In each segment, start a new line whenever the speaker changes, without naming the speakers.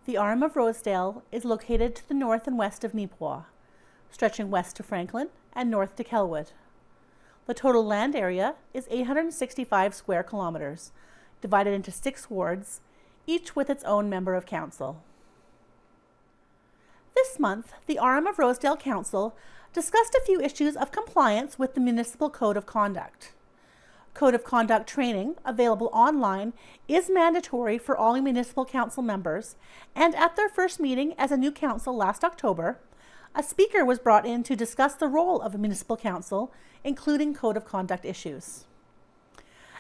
The RM of Rosedale is located to the north and west of Neepawa, stretching west to Franklin and north to Kelwood. The total land area is 865 square kilometers, divided into 6 wards, each with its own member of council. This month, the RM of Rosedale Council discussed a few issues of compliance with the Municipal Code of Conduct. Code of Conduct training, available online, is mandatory for all municipal council members, and at their first meeting as a new council last October, a speaker was brought in to discuss the role of a municipal council, including code of conduct issues.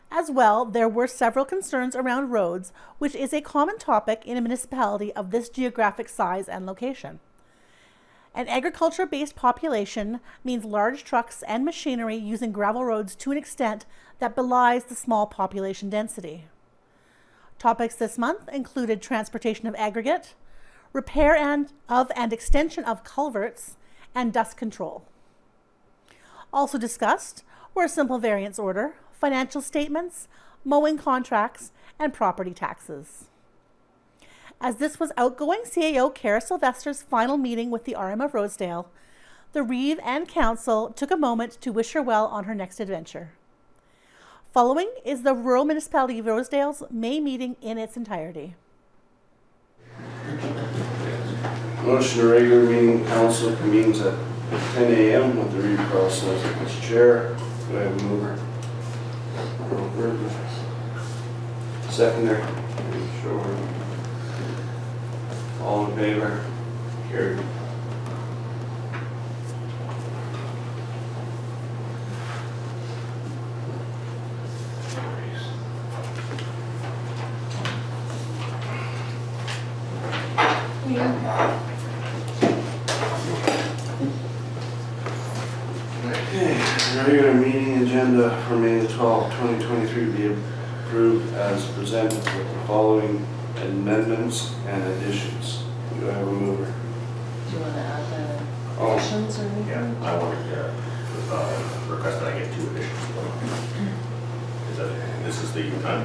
As well, there were several concerns around roads, which is a common topic in a municipality of this geographic size and location. An agriculture-based population means large trucks and machinery using gravel roads to an extent that belies the small population density. Topics this month included transportation of aggregate, repair and extension of culverts, and dust control. Also discussed were a simple variance order, financial statements, mowing contracts, and property taxes. As this was outgoing CAO Cara Sylvester's final meeting with the RM of Rosedale, the Reeve and Council took a moment to wish her well on her next adventure. Following is the Rural Municipality of Rosedale's May meeting in its entirety.
Motion to regular meeting council convenes at 10 a.m. with the Reeve process as chair. Do I have a mover? Seconder. Sure. All in favor? Carried. Regular meeting agenda for May 12, 2023 be approved as presented with the following amendments and additions. Do I have a mover?
Do you want to add the additions or anything?
Yeah, I wanted to request that I get 2 additions. This is the time?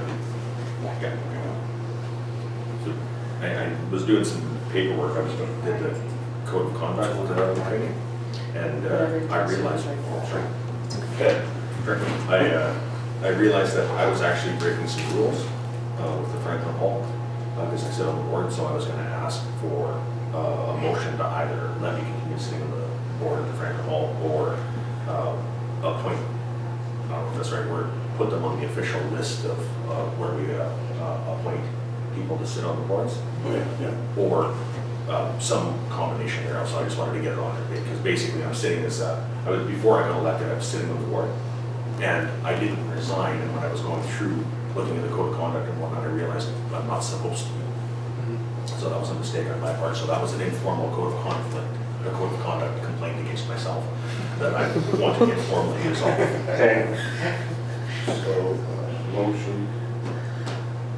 Yeah. So I was doing some paperwork. I was did the code of conduct training, and I realized. Okay. I realized that I was actually breaking some rules with the Franklin Hall because I sit on the board, so I was going to ask for a motion to either let me continue sitting on the board at the Franklin Hall or appoint, I don't know if that's the right word, put them on the official list of where we appoint people to sit on the boards. Yeah. Or some combination there. So I just wanted to get it on there because basically I'm sitting as before I got elected, I was sitting on the board, and I didn't resign. And when I was going through looking at the code of conduct and whatnot, I realized I'm not supposed to. So that was a mistake on my part. So that was an informal code of conduct complaint against myself that I want to get formally resolved.
Okay. So, motion.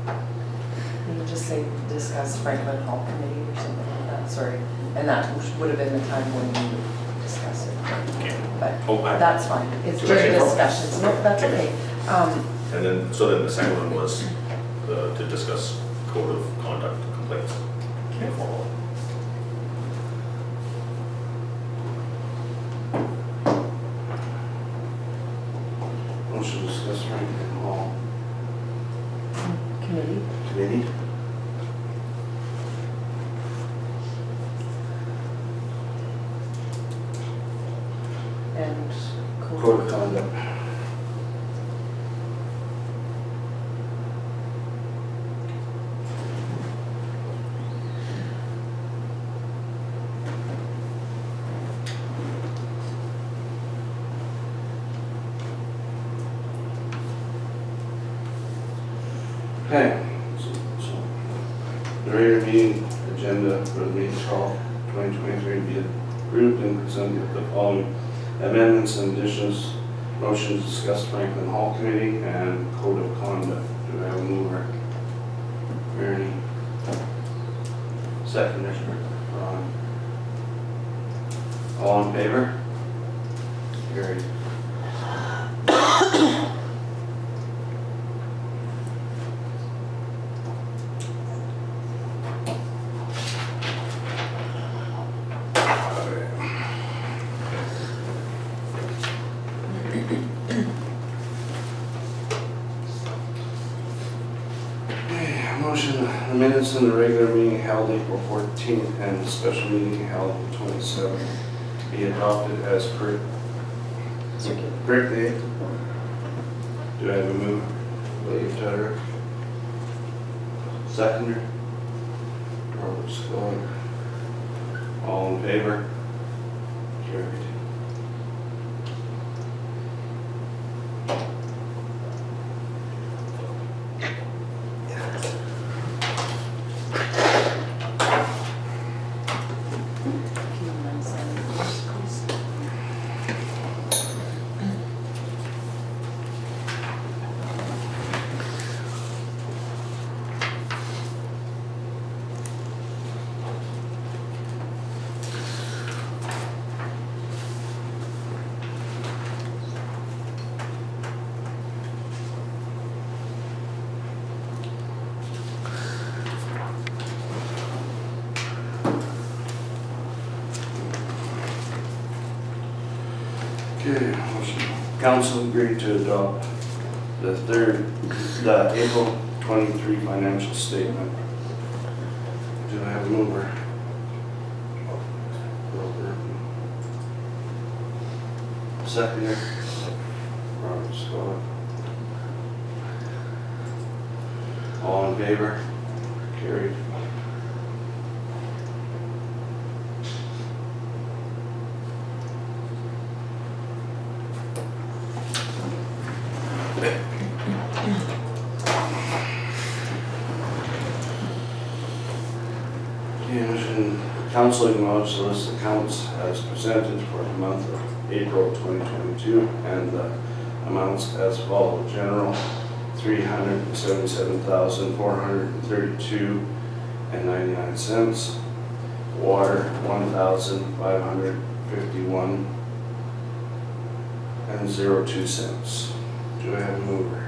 You can just say discuss Franklin Hall Committee or something like that, sorry. And that would have been the time when you discussed it.
Okay.
But that's fine. It's during discussions. No, that's okay.
And then, so then the second one was to discuss code of conduct complaints. Informal.
Motion to discuss Franklin Hall
Committee.
Committee.
And
Code of conduct. Okay, so the regular meeting agenda for the May 12, 2023 be approved and presented with the following amendments and additions. Motion to discuss Franklin Hall Committee and Code of Conduct. Do I have a mover? Ernie. Seconder. Ron. All in favor? Carried. minutes in the regular meeting held April 14th and the special meeting held the 27th be adopted as correct date. Do I have a move? William Tedder. Seconder? Robert Scott. All in favor? Carried.
If you don't mind signing this, please.
Okay, council agreed to adopt the April 23 financial statement. Do I have a mover? Seconder? Robert Scott. All in favor? Carried. Council acknowledges the list of accounts as presented for the month of April 2022 and the amounts as follows. General, $377,432.99. Water, $1,551.02. Do I have a mover?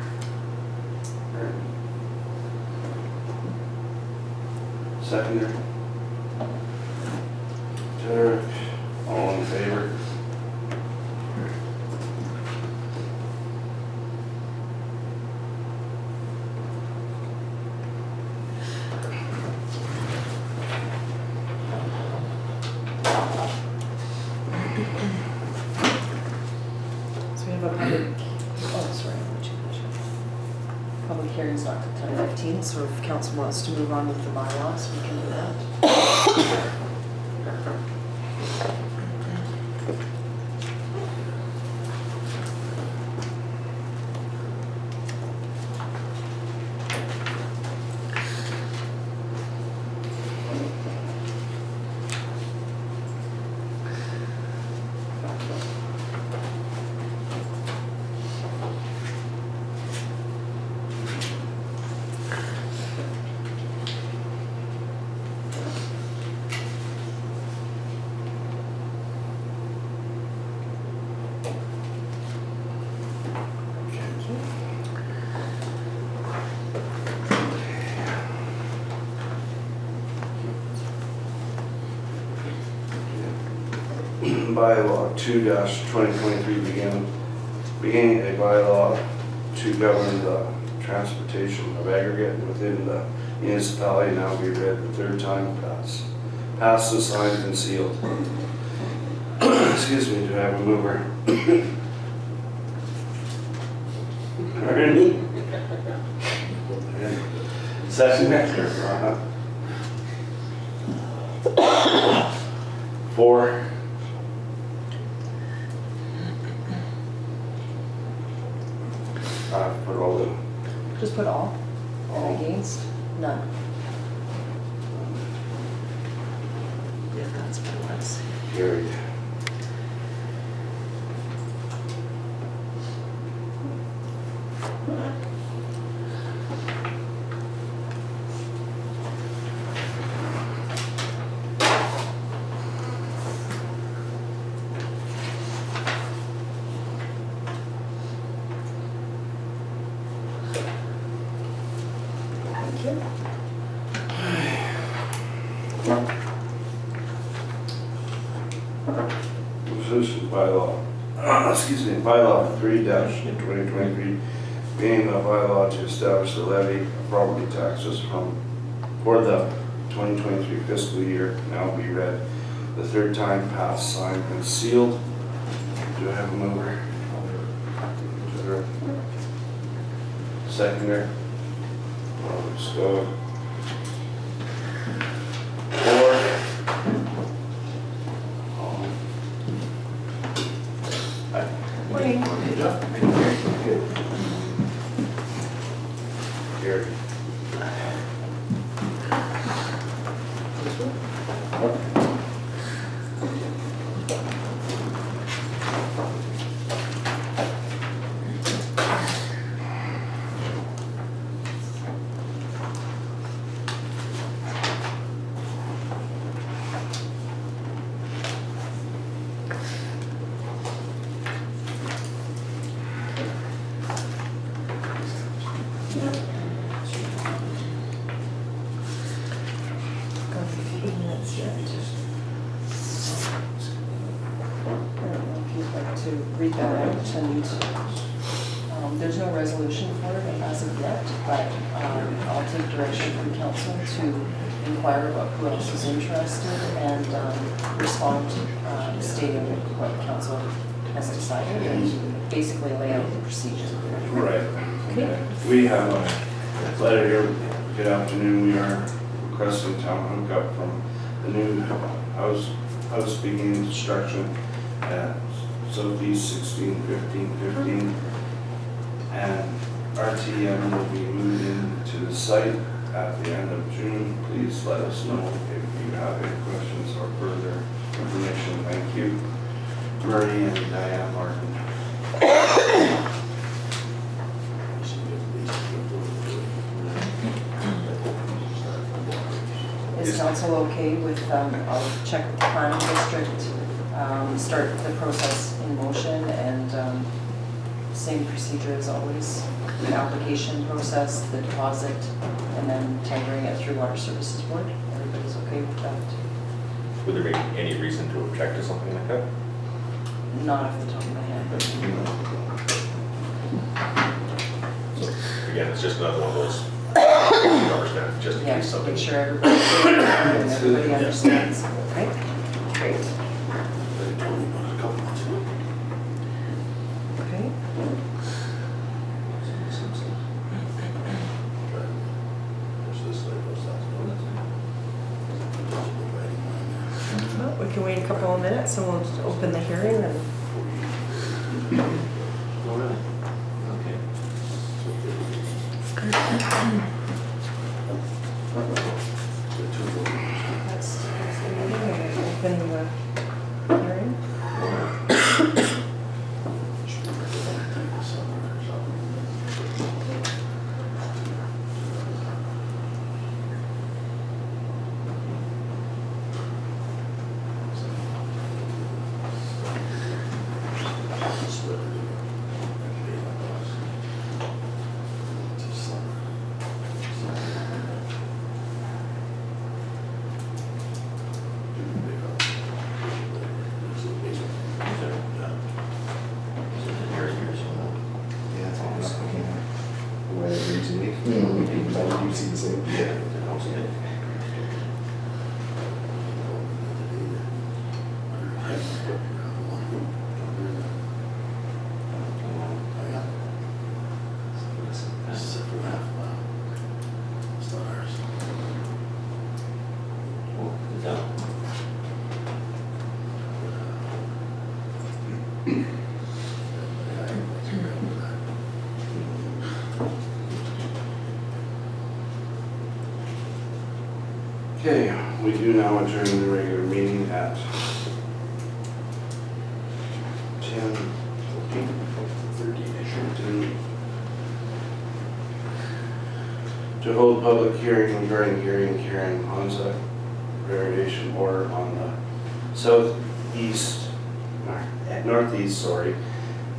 Seconder? All in favor?
So we have a public, public hearing's not till 10:15, so if council wants to move on with the bylaws, we can do that.
Bylaw 2-2023 beginning a bylaw to govern the transportation of aggregate within the municipality now be read the third time passed and signed and sealed. Excuse me, do I have a mover? Ernie? Second. Four. Put all in.
Just put all, and against, none. If that's what it was.
Carried. Resolution bylaw 3-2023 being a bylaw to establish the levy of property taxes from for the 2023 fiscal year now be read the third time, passed, signed, and sealed. Do I have a mover? Seconder? Let's go. 4.
Morning.
Gary.
Got a few minutes yet. I don't know if you'd like to read that out, and there's no resolution for it as of yet, but I'll take direction from council to inquire about who else is interested and respond stating what council has decided and basically lay out the procedure.
Right.
Okay.
We have a letter here. Good afternoon. We are requesting town hookup from the new house beginning construction at Southeast 161515. And RTM will be moving to the site at the end of June. Please let us know if you have any questions or further information. Thank you. Murray and Diane Martin.
Is council okay with, I'll check with the planning district, start the process in motion and same procedure as always. The application process, the deposit, and then tendering it through Water Services Board. Everybody's okay with that?
Would there be any reason to object to something like that?
Not off the top of my head, but
Again, it's just another one of those, you understand, just in
yeah,
case
just
something.
make sure everybody's clear and everybody understands. Okay, great. Okay. Well, we can wait a couple of minutes and we'll just open the hearing and. That's the meeting. Open the hearing.
Okay, we do now adjourn the regular meeting at 10:30. To hold public hearing regarding Gary and Karen Honza variation order on the northeast,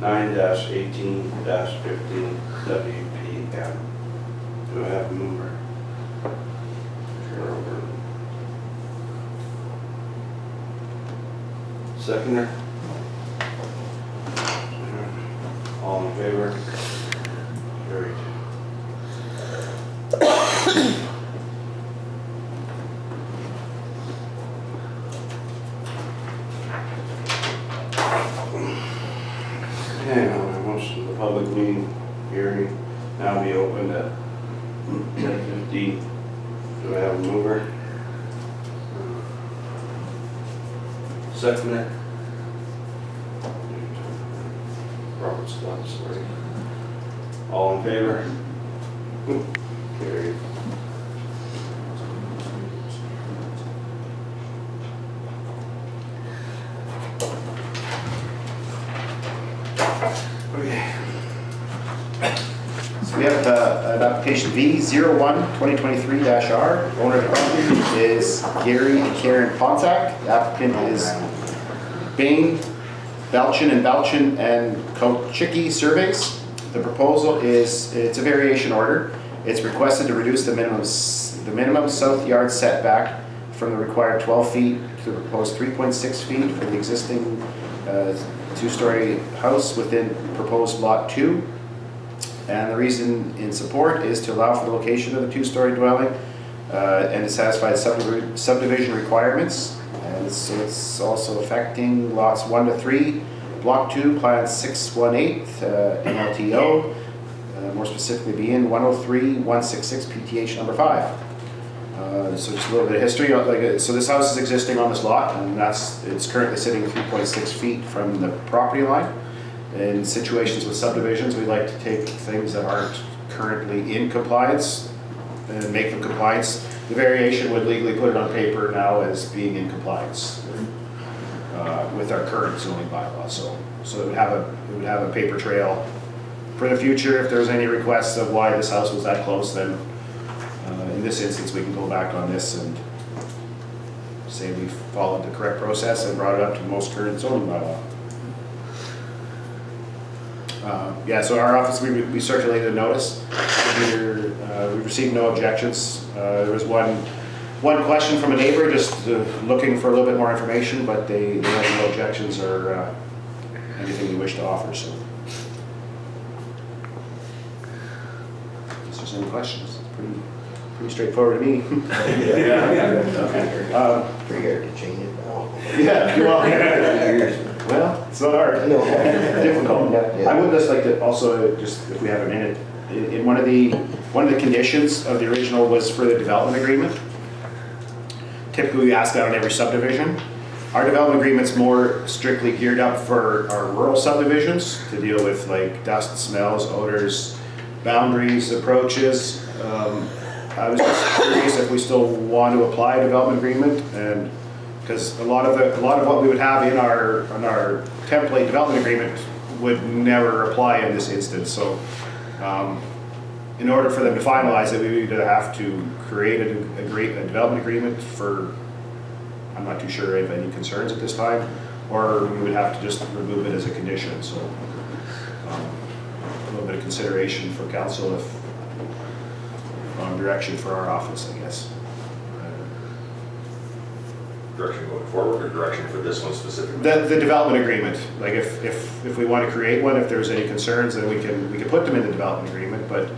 9-18-15 WPM. Do I have a mover? Seconder? All in favor? Carried. Okay, now my motion, the public meeting hearing now be opened at 10:15. Do I have a mover? Second it. Robert Scott, sorry. All in favor? Carried.
Okay. So we have an application V01-2023-R. Owner of the property is Gary and Karen Pontac. The applicant is Bain, Belchin and Kochicki Surveys. The proposal is, it's a variation order. It's requested to reduce the minimum south yard setback from the required 12 feet to the proposed 3.6 feet for the existing two-story house within proposed lot 2. And the reason in support is to allow for the location of the two-story dwelling and to satisfy the subdivision requirements. And so it's also affecting lots 1 to 3, block 2, plan 618, MLTO, more specifically being 103-166 PTH number 5. So just a little bit of history. So this house is existing on this lot, and it's currently sitting 3.6 feet from the property line. In situations with subdivisions, we like to take things that aren't currently in compliance and make them compliance. The variation would legally put it on paper now as being in compliance with our current zoning bylaw. So it would have a paper trail for the future. If there's any requests of why this house was that close, then in this instance we can go back on this and say we followed the correct process and brought it up to the most current zoning bylaw. Yeah, so our office, we circulated a notice. We received no objections. There was one question from a neighbor just looking for a little bit more information, but they had no objections or anything they wish to offer. So, if there's any questions, it's pretty straightforward to me.
Yeah.
Okay.
Pretty hard to change it now.
Yeah, well, it's not hard.
No.
Difficult.
Yeah.
I would just like to also, just if we have a minute, in one of the conditions of the original was for the development agreement. Typically we ask that on every subdivision. Our development agreement's more strictly geared up for our rural subdivisions to deal with like dust, smells, odors, boundaries, approaches. I was just curious if we still want to apply a development agreement, and because a lot of what we would have in our template development agreement would never apply in this instance. So in order for them to finalize it, we would either have to create a development agreement for, I'm not too sure if any concerns at this time, or we would have to just remove it as a condition. So a little bit of consideration for council if direction for our office, I guess.
Direction going forward or direction for this one specifically?
The development agreement, like if we want to create one, if there's any concerns, then we can put them in the development agreement, but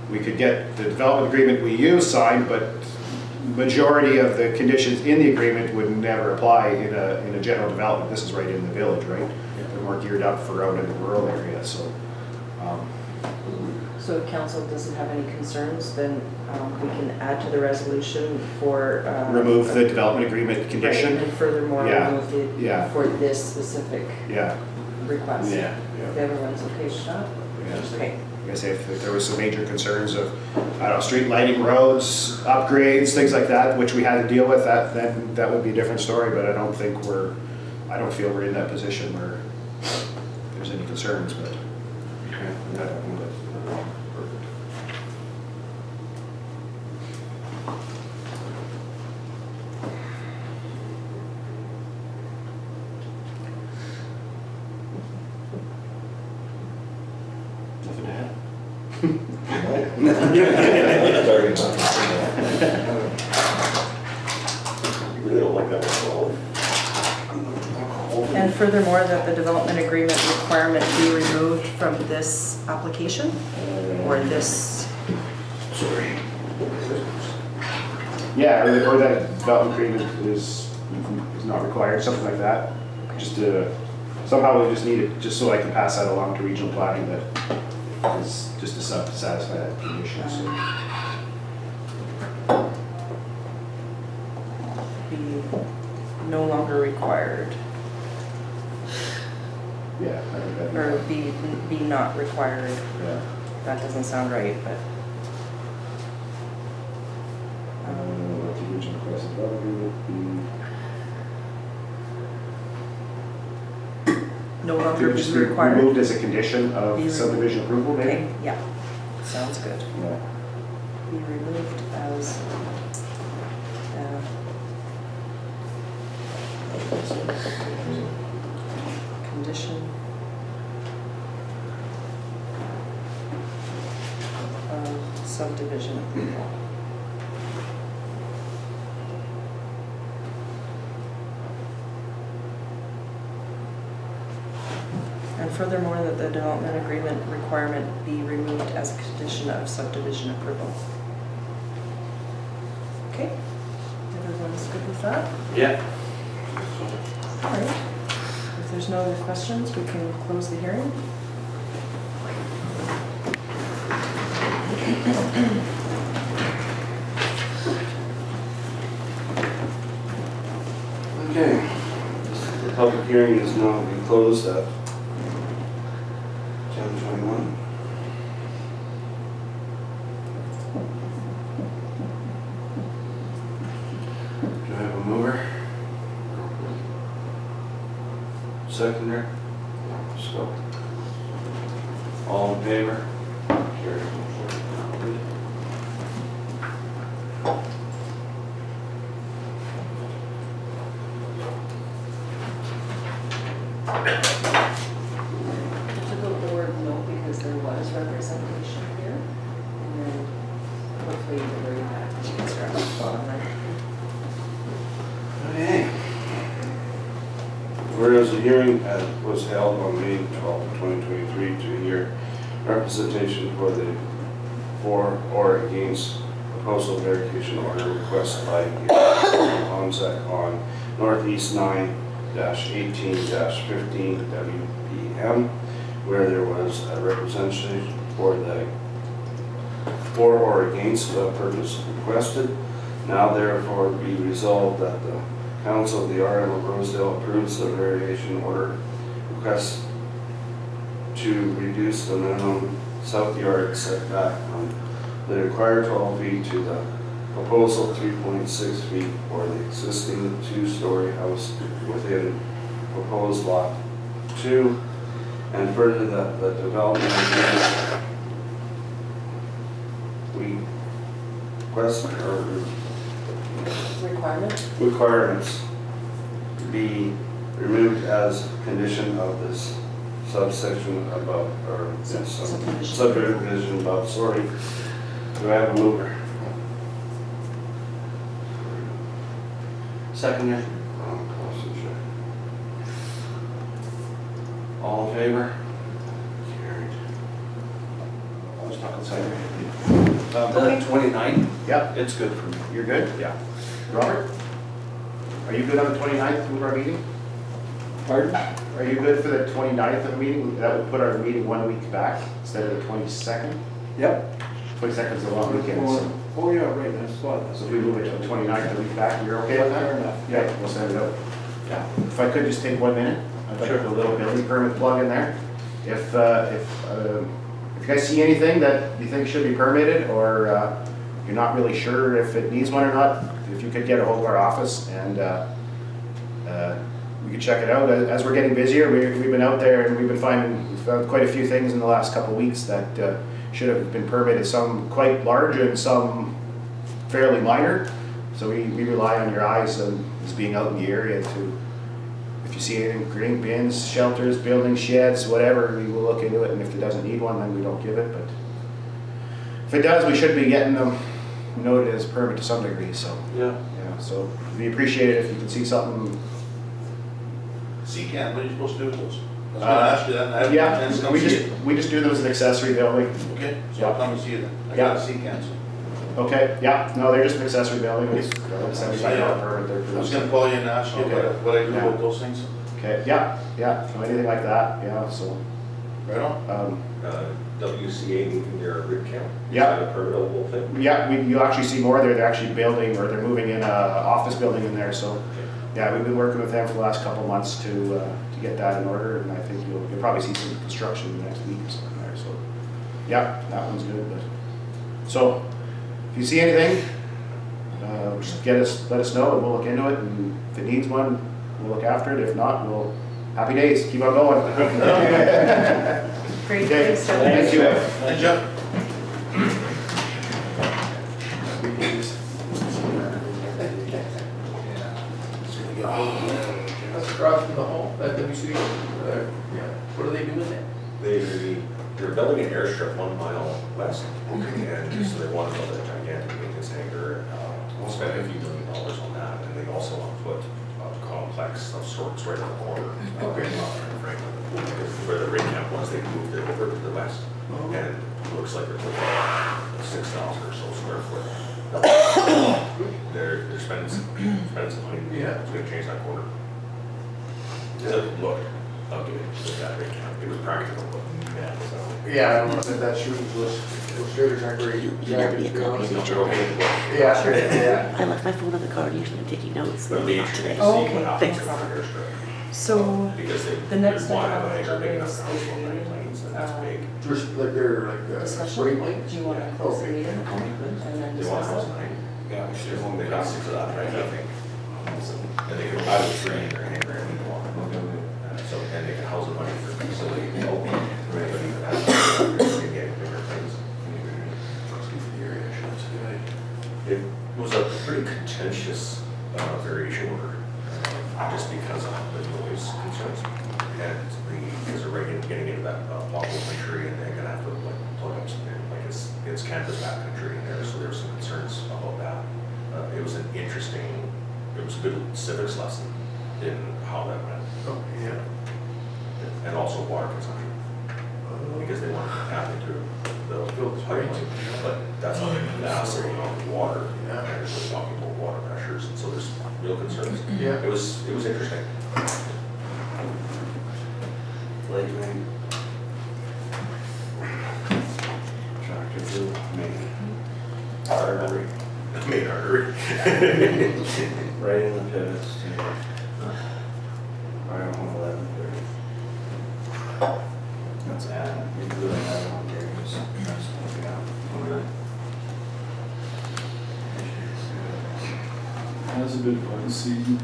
we could get the development agreement we use signed, but majority of the conditions in the agreement would never apply in a general development. This is right in the village, right? They're more geared up for out in the rural area, so.
So if council doesn't have any concerns, then we can add to the resolution for.
Remove the development agreement condition.
Right, and furthermore,
Yeah.
remove the,
Yeah.
for this specific
Yeah.
request.
Yeah.
If everyone's okay with that?
Yeah.
Okay.
Like I say, if there was some major concerns of, I don't know, street lighting, roads, upgrades, things like that, which we had to deal with, then that would be a different story, but I don't feel we're in that position where there's any concerns, but
Okay.
I don't know. Nothing to add.
Starting off.
You really don't like that one at all?
And furthermore, that the development agreement requirement be removed from this application or this,
Sorry.
Yeah, or that development agreement is not required, something like that. Just something somehow we just need it, just so I can pass that along to regional planning, that is just to satisfy that condition, so.
Be no longer required,
Yeah, I think that'd be
or
fine.
be not required.
Yeah.
That doesn't sound right, but.
What the original request above would be.
No
To
longer
just
be
be
required.
removed as a condition
Be
of
removed.
subdivision approval, maybe?
Okay, yeah, sounds good.
Yeah.
Be removed as, condition of subdivision approval. And furthermore, that the development agreement requirement be removed as a condition of subdivision approval. Okay, everyone's good with that?
Yeah.
All right. If there's no other questions, we can close the hearing.
Okay, the public hearing is now be closed at 10:21. Do I have a mover? Seconder? So, all in favor? Carried.
I took out the word no because there was representation here. And then hopefully the word that construct at the bottom there.
Okay. Whereas the hearing was held on May 12, 2023 to hear representation for or against a postal verification order request by ONSEC on Northeast 9-18-15 WPM, where there was a representation for or against the purpose requested. Now therefore be resolved that the Council of the RM of Rosedale approves the variation order request to reduce the minimum south yard setback on the required 12 feet to the proposal 3.6 feet for the existing two-story house within proposed lot 2, and further that the development agreement we request or requirements be removed as condition of this subsection above, or this subdivision above, sorry. Do I have a mover? Seconder? All in favor? Carried.
I was talking side.
The 29th?
Yep,
It's good for me.
you're good? Yeah. Robert? Are you good on the 29th of our meeting?
Pardon?
Are you good for the 29th of the meeting? That would put our meeting 1 week back instead of the 22nd?
Yep.
22nd is a long weekend, so.
Oh, yeah, right, that's what.
So if we move it to the 29th, a week back, you're okay with that?
Fair enough.
Yeah, we'll send it out. Yeah. If I could just take 1 minute, I'd like to put a little building permit plug in there. If you guys see anything that you think should be permitted, or you're not really sure if it needs one or not, if you could get a hold of our office and we could check it out. As we're getting busier, we've been out there and we've found quite a few things in the last couple of weeks that should have been permitted, some quite large and some fairly minor. So we rely on your eyes and as being out in the area to, if you see anything, green bins, shelters, building sheds, whatever, we will look into it, and if it doesn't need one, then we don't give it, but if it does, we should be getting them noted as a permit to some degree, so.
Yeah.
Yeah, so we appreciate it if you can see something.
Secant, what are you supposed to do with those? I was gonna ask you that, and I haven't had a chance to
Yeah,
come
we
see it.
just do them as an accessory building.
Okay, so I'll come and see you then. I got a secant, so.
Okay, yeah, no, they're just an accessory building, it's $75 permit there for
I was
those.
gonna call you and ask you
Okay.
what I do
Yeah.
with those things.
Okay, yeah, so anything like that, yeah, so,
Right on.
WCA moving their rig count?
Yeah.
Is that a permit, the whole thing?
yeah, you actually see more there, they're actually building, or they're moving in a office building in there, so, yeah, we've been working with them for the last couple of months to get that in order, and I think you'll probably see some construction in the next week or something there, so, yeah, that one's good, but, so, if you see anything, just let us know, and we'll look into it, and if it needs one, we'll look after it, if not, happy days, keep on going.
Great,
Okay,
thanks, Jeff.
thank you.
Thanks, Jeff.
That's across from the hall, that WC, yeah, what are they doing there?
They're building an airstrip 1 mile west. And so they want to build a gigantic maintenance hangar, spend a few $1 million on that. And they also want to put a complex of sorts right in the corner.
Okay.
In Franklin. Because where the rig camp was, they moved it over to the west. And it looks like they're putting 6,000 or so square foot. They're spending some money.
Yeah.
It's going to change that corner. It looked ugly with that rig camp. It was practical, but yeah, so.
Yeah, I don't know if that's true, those trailers aren't very.
You never be a copy of the
They're okay.
Yeah, yeah.
I left my phone on the car, usually I'm taking notes.
But it'll be interesting to see
Oh,
what
okay.
happens
Thanks.
with the airstrip.
So,
Because
the next
they want
item
to
on the
have a big
agenda
enough
is
house for
the,
many planes, and that's big.
Just like they're like spray
discussion,
planes?
do you want to close the meeting and then
They want a
discuss
house
it?
nine. Yeah, we should. They got 6 of that, right, I think. And they can buy the tree in their hangar and go on. So, and they can house a bunch of different facilities. But even that, they get bigger things. It was a pretty contentious variation order, just because of the noise concerns. And because they're right getting into that local country, and they're gonna have to like plug up some, like it's canvas backcountry in there, so there were some concerns about that. It was a good civics lesson in how that went,
Oh, yeah.
and also water consumption. Because they wanted to tap into the pipeline, but that's not a massive amount of water.
Yeah.
And we're talking about water pressures, and so there's real concerns.
Yeah.
It was interesting.
Lightning. Tractor through Main.
Artery. Main artery.
Right in the pivots to right on 11:30. That's Adam. You can really have it on there. Just press it out. Alright.
That's a good fun season.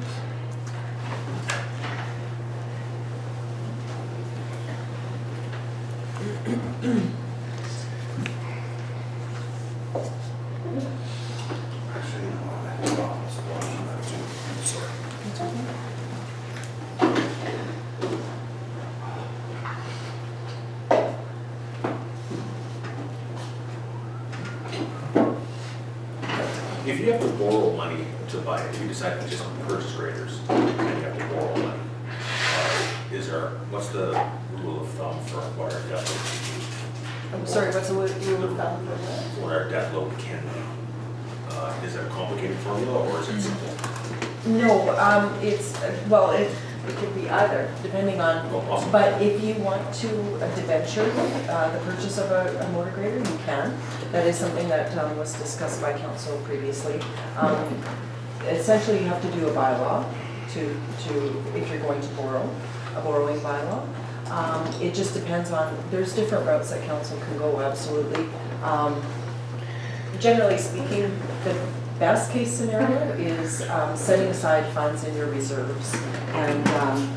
Actually, you know what? I was watching that too. Sorry.
If you have to borrow money to buy it, if you decide to just purchase graders, and you have to borrow money, what's the rule of thumb for what our debt load
I'm sorry, what's the rule of thumb for that?
can be? What our debt load can be? Is it a complicated formula, or is it simple?
No, it's, well, it could be either, depending on,
Oh, awesome.
but if you want to debenture the purchase of a motor grader, you can. That is something that was discussed by council previously. Essentially, you have to do a bylaw if you're going to borrow, a borrowing bylaw. It just depends on, there's different routes that council can go, absolutely. Generally speaking, the best case scenario is setting aside funds in your reserves. And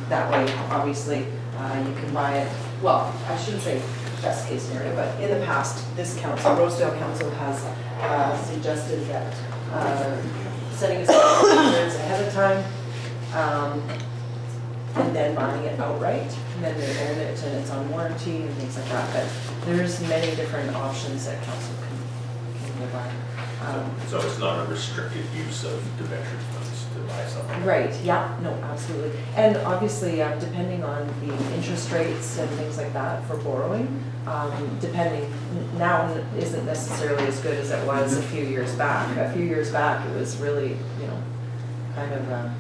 that way, obviously, you can buy it, well, I shouldn't say best case scenario, but in the past, this council, Rosedale Council has suggested that setting aside reserves ahead of time, and then buying it outright, and then they own it and it's on warranty and things like that. But there's many different options that council can go by.
So it's not a restricted use of debenture funds to buy something?
Right, yeah, no, absolutely. And obviously, depending on the interest rates and things like that for borrowing, depending, now isn't necessarily as good as it was a few years back. A few years back, it was really, kind of a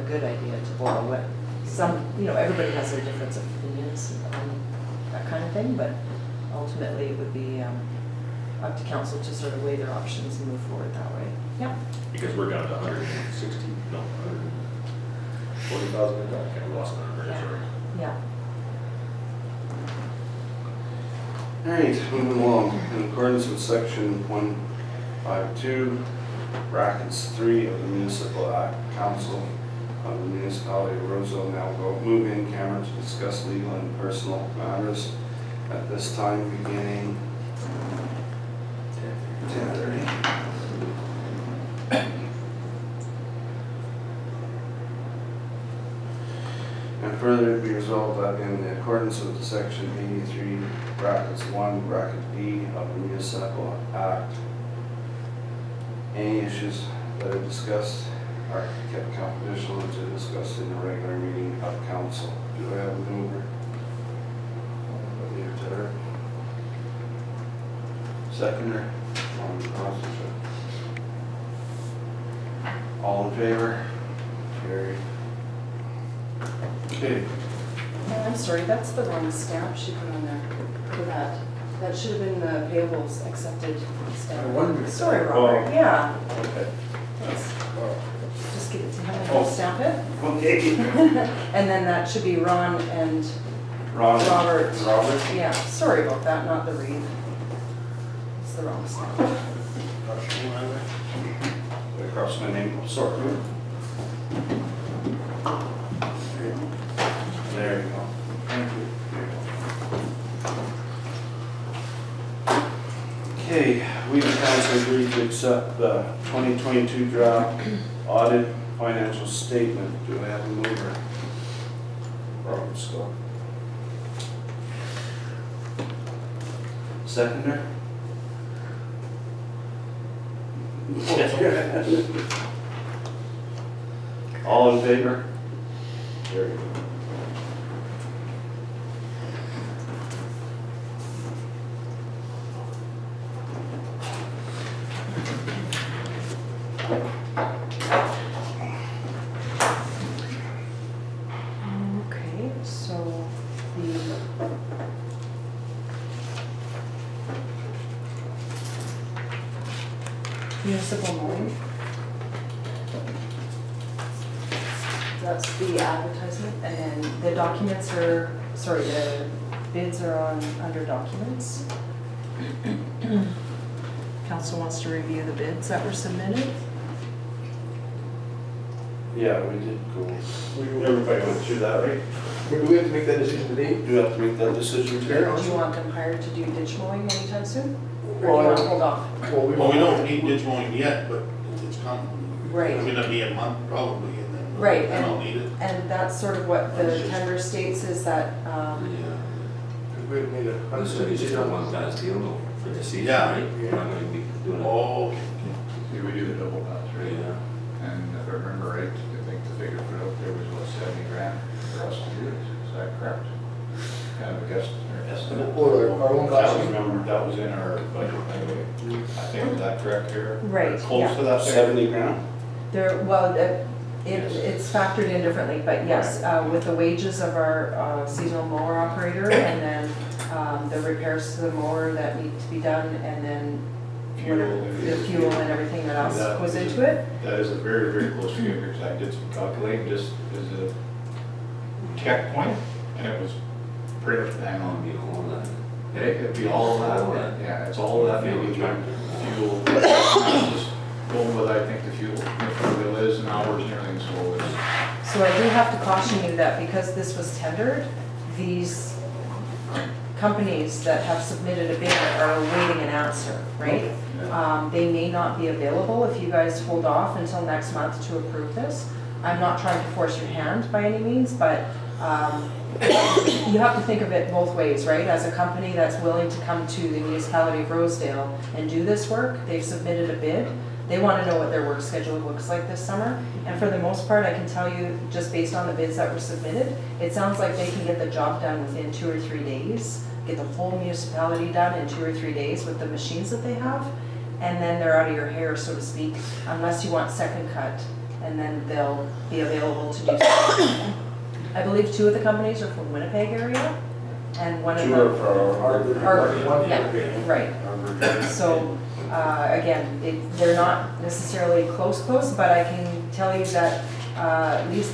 good idea to borrow it. some, everybody has their difference of opinions on that kind of thing, but ultimately it would be up to council to sort of weigh their options and move forward that way. Yeah.
Because we're down to 160, no, 140,000 in that, okay, we lost that number, sorry.
Yeah.
All right, moving along. In accordance with section 152, brackets 3 of the Municipal Act, Council of the Municipality of Rosedale now go move in camera to discuss legal and personal matters at this time beginning 10:30. And further be resolved that in accordance with section 83, brackets 1, bracket B of the Municipal Act, any issues that are discussed are kept confidential until discussed in the regular meeting of council. Do I have a mover? Leave it to her. Seconder? On the constitution. All in favor? Carried. Okay.
I'm sorry, that's the wrong stamp she put on there for that. That should have been the payables accepted stamp.
I wondered.
Sorry, Robert, yeah.
Okay.
Thanks. Just give it to him and
Oh.
he'll stamp it.
Okay.
And then that should be Ron and
Ron.
Robert.
Robert.
Yeah, sorry about that, not the Reed. It's the wrong stamp.
Across my name, sorry. There you go. Thank you. Okay, we the council agreed to accept the 2022 draft audit financial statement. Do I have a mover? Robert Scott. Seconder? All in favor? There you go.
Okay, so the municipal mowing. That's the advertisement, and then the documents are, sorry, the bids are under documents. Council wants to review the bids that were submitted.
Yeah, we did go, everybody went through that, right?
Do we have to make that decision today?
Do you have to make that decision
Do
today?
you want them hired to do ditch mowing anytime soon? Or do you
Well,
want to hold off?
Well,
Well, we don't need ditch mowing yet, but it's coming.
Right.
It's gonna be a month probably, and then.
Right,
Then I'll need it.
And that's sort of what the tender states is that,
We had made a.
This is just a one-pass deal though, for the season,
Yeah.
right? We're not gonna be doing it.
Oh,
See, we do the double pass, right?
Yeah.
And if I remember right, I think the figure put out there was what, 70 grand for us to do it, is that correct? Kind of a guess, or estimate?
Or our own
That
cost.
was, remember, that was in our budget anyway. I think, is that correct here?
Right,
Close
yeah.
to that figure?
70 grand?
it's factored in differently, but yes, with the wages of our seasonal mower operator and then the repairs to the mower that need to be done and then
Fuel.
the fuel and everything that else
That
goes
is-
into it.
That is a very, very close figure, because I did some calculating just as a checkpoint, and it was pretty much bang
I'll
on.
be all that.
It could be all
All
that,
that.
yeah, it's all that,
Fuel
maybe
tractor.
fuel, just going with, I think, the fuel, bill is and hours and everything, so it's,
So I do have to caution you that because this was tendered, these companies that have submitted a bid are awaiting an answer, right? They may not be available if you guys hold off until next month to approve this. I'm not trying to force your hand by any means, but you have to think of it both ways, right? As a company that's willing to come to the municipality of Rosedale and do this work, they've submitted a bid. They want to know what their work schedule looks like this summer. And for the most part, I can tell you, just based on the bids that were submitted, it sounds like they can get the job done within 2 or 3 days, get the whole municipality done in 2 or 3 days with the machines that they have. And then they're out of your hair, so to speak, unless you want second cut, and then they'll be available to do so. I believe 2 of the companies are from Winnipeg area, and one of
Two are
them.
for our.
Yeah, right. So, again, they're not necessarily close, but I can tell you that at least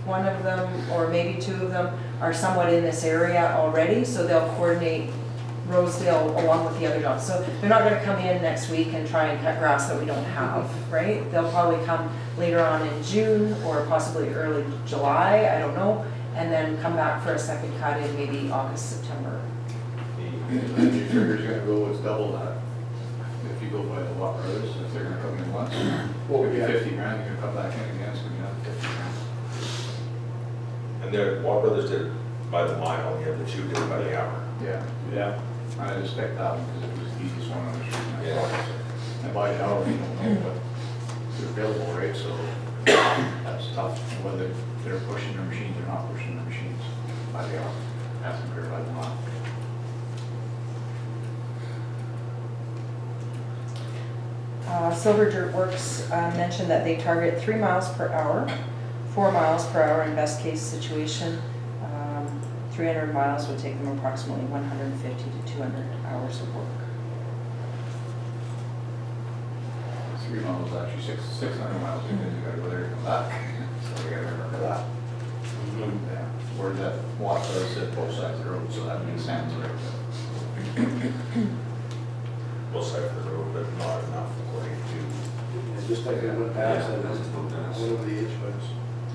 one of them, or maybe 2 of them, are somewhat in this area already, so they'll coordinate Rosedale along with the other jobs. So they're not gonna come in next week and try and cut grass that we don't have, right? They'll probably come later on in June or possibly early July, I don't know, and then come back for a second cut in maybe August, September.
And your trigger's gonna go with double that. If you go by the lot brothers, if they're gonna come in once,
Well,
it'll be
yeah.
50 grand, you're gonna come back in again, it's gonna be another 50 grand.
And their Watt Brothers did it by the mile, the other 2 did it by the hour.
Yeah,
Yeah.
I just picked that one because it was the easiest one on the street. and I
Yeah.
thought, and by the hour, you don't know, but they're available, right, so that's tough, whether they're pushing their machines or not pushing their machines by the hour, as compared by the mile.
Silver Dirt Works mentioned that they target 3 miles per hour, 4 miles per hour in best case situation. 300 miles would take them approximately 150 to 200 hours of work.
3 miles is actually 600 miles, because you gotta go there and come back, so we gotta remember that. Yeah, where that water does at both sides of the road, so that makes sense, right?
Both sides of the road, but not enough according to.
Just like it went past,
Yeah,
that
that's
was
just no gas.
one of the HVACs.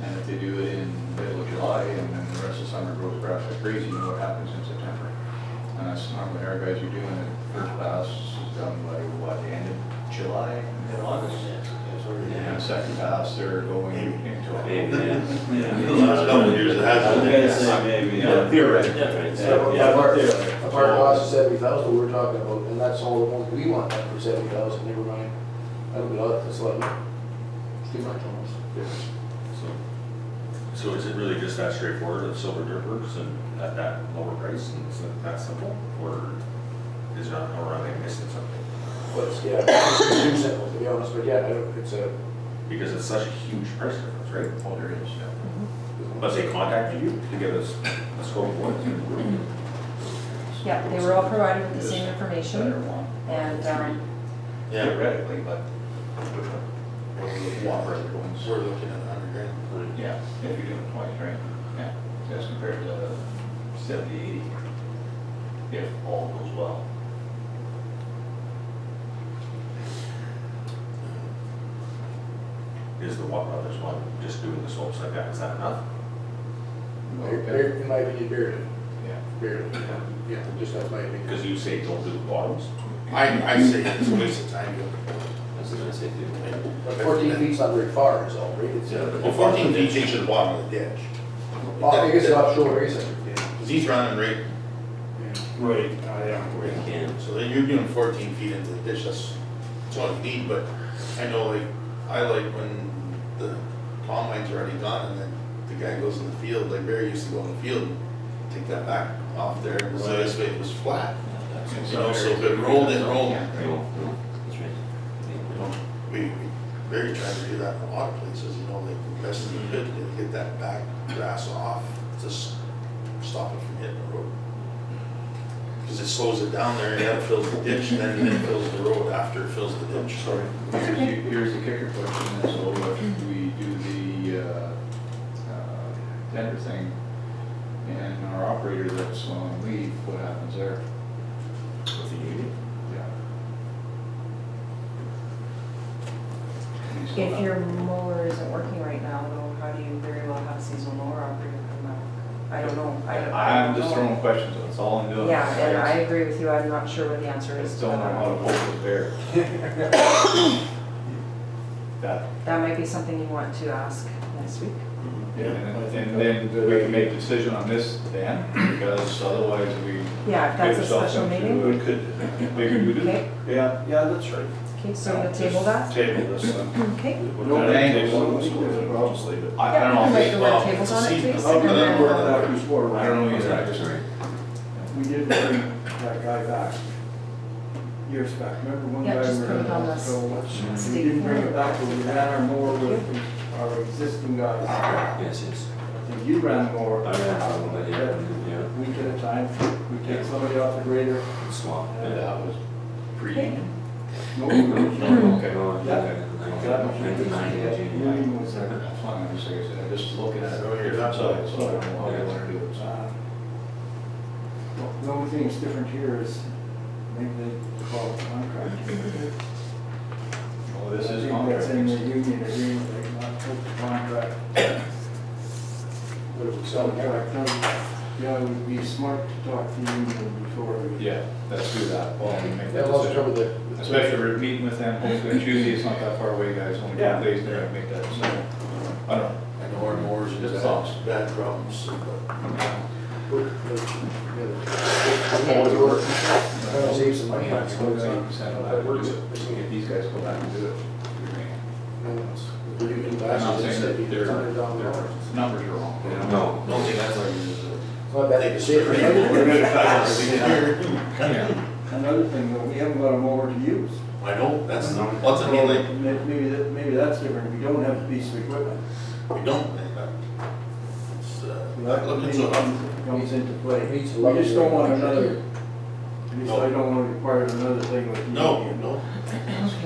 And if they do it in middle of July, and then the rest of summer grows grass like crazy, you know what happens in September. And that's normally our guys are doing it, first pass is done by what, the end of July, mid-August? And the second pass, they're going into
Maybe,
October.
yeah.
The last couple of years it hasn't been.
maybe,
Theoretically.
A part cost is 70,000 we're talking about, and that's all the ones we want that for 70,000, never mind. That'll be a lot, that's a lot. It's too much almost.
So is it really just that straightforward of Silver Dirt Works and at that lower price, and it's that simple? Or is it, or are they missing something?
But it's, yeah, it's too simple, to be honest, but yeah, I don't, it's a,
Because it's such a huge price difference, right?
Oh, there is, yeah.
But they contacted you to give us a scope of what it's gonna do?
Yeah, they were all provided with the same
Better
information,
one.
and
Yeah,
Theoretically, but water ones.
we're looking at 100 grand.
Yeah, if you're doing it twice, right? Yeah, as compared to 70, 80, if all goes well.
Is the Watt Brothers one just doing the slopes like that, is that enough?
in my opinion, barely,
Yeah.
barely, yeah, just that's my opinion.
Because you say don't do the bottoms.
I say it's a waste of time.
That's what I say too.
But 14 feet's not very far, is all, right? It's,
Well, 14 feet takes you to the bottom of the ditch.
I guess it's offshore racing, yeah.
Because he's running right,
Right,
Where you can.
so then you're doing 14 feet into the ditch, that's what you need, but I know like, I like when the combine's already done and then the guy goes in the field, like Barry used to go in the field and take that back off there, and so this way it was flat. You know, so if it rolled, it rolled.
No, no, that's right.
You know, we Barry tried to do that in a lot of places, you know, like the best he could to get that back grass off, just stop it from hitting the road. Because it slows it down there, and then it fills the ditch, and then it fills the road after it fills the ditch. Sorry.
Here's the kicker question, is so if we do the tender thing, and our operator that's on leave, what happens there?
With the union?
Yeah. You still
if
have-
your mower isn't working right now, though, how do you very well have a seasonal mower operator come back? I don't know.
I'm just throwing questions, that's all I'm doing.
Yeah, and I agree with you, I'm not sure what the answer
I
is
just
to
don't know how to
that.
hold it there. That,
That might be something you want to ask next week.
and then we can make a decision on this then, because otherwise we.
Yeah, if that's a
get ourselves
special
into
meeting.
it. Maybe we do.
Okay,
Yeah, that's right.
okay, so we'll table that?
Table this,
Okay.
No,
table
just leave it.
I don't know.
Yeah,
if
the
it's-
word tables on it, please.
How can
and
that
then-
work?
I don't know either, I just.
We did bring that guy back years back. Remember one
Yeah,
guy
just
we
put
were
it on
in
this
hospital? We
state
didn't bring it
form.
back, but we ran our mower with our existing guys.
Yes, yes.
I think when you ran more,
I ran a little bit, yeah.
week at a time, we take somebody off the grader.
Swamp.
And that was pre-union.
No,
Okay.
No,
Yeah. That was
1990,
union was there.
That's fine, I'm just, like I said, I'm just looking at different sides, so I don't know how you want to do it.
The only thing that's different here is maybe they call it contract.
Well, this is
I think
contract.
that's in the union agreement, like not put the contract.
But if it's selling
Contract, yeah, it would be smart to talk to the union before we.
Yeah, let's do that. Well, we make that
That also
decision.
covered the.
Especially we're meeting with them, hopefully on Tuesday, it's not that far away, guys, only a couple days there to make that decision. I don't know.
I know our mowers
Just
has
thoughts.
bad problems, but
Always work. Trying to save some money.
Get these guys to go back and do it. I'm not saying that their numbers are wrong.
No.
don't think that's like.
Not bad to see it.
Yeah.
Another thing, though, we haven't got a mower to use.
I know, that's, what's I mean, like,
Maybe that's different, we don't have a piece of equipment.
we don't, think that. It's,
That
looking so up.
comes into play.
Needs to
We just don't want
love it.
another, at least I don't want to require another thing with the
No,
union.
no.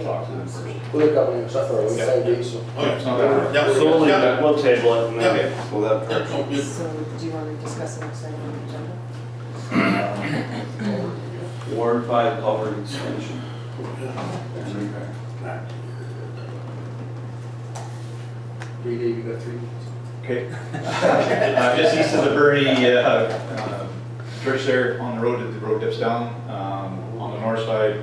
Talk to them first.
We'll look up and stuff for a week, 5 days, so.
Oh, yeah.
It's not that.
Yeah,
So we'll leave
yeah.
that, we'll table it and
Yeah.
then we'll have.
Yeah, no, good.
So do you want to discuss the next item on the agenda?
Ward 5 culvert extension.
Three days, you got 3 days.
Okay. Just east of the Bernie church there on the road dips down. On the north side,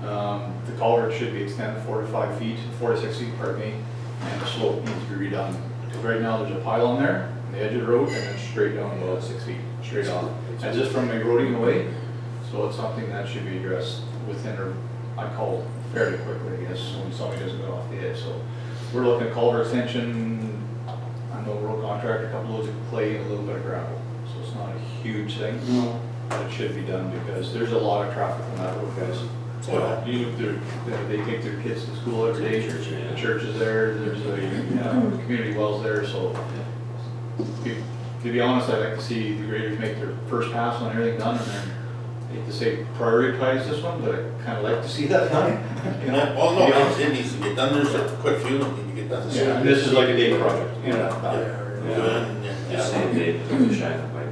the culvert should be extended 4 to 5 feet, 4 to 6 feet, pardon me, and the slope needs to be redone. Because right now, there's a pile on there, on the edge of the road, and then straight down about 6 feet, straight on. And just from eroding away, so it's something that should be addressed within, or I call fairly quickly, I guess, when somebody doesn't go off the edge. So we're looking at culvert extension, I know road contractor, a couple loads of clay and a little bit of gravel. So it's not a huge thing, but it should be done because there's a lot of traffic on that road, guys.
Oh,
They take their kids to school every day,
Church, yeah.
the church is there, there's a community wells there, so. To be honest, I'd like to see the graders make their first pass on everything done and then, I hate to say prioritize this one, but I kinda like to see that done, you know?
Well, no, it needs to get done, there's quite a few that need to get done.
Yeah, and this is like a day project, you know?
Just saying, they shine the pipe.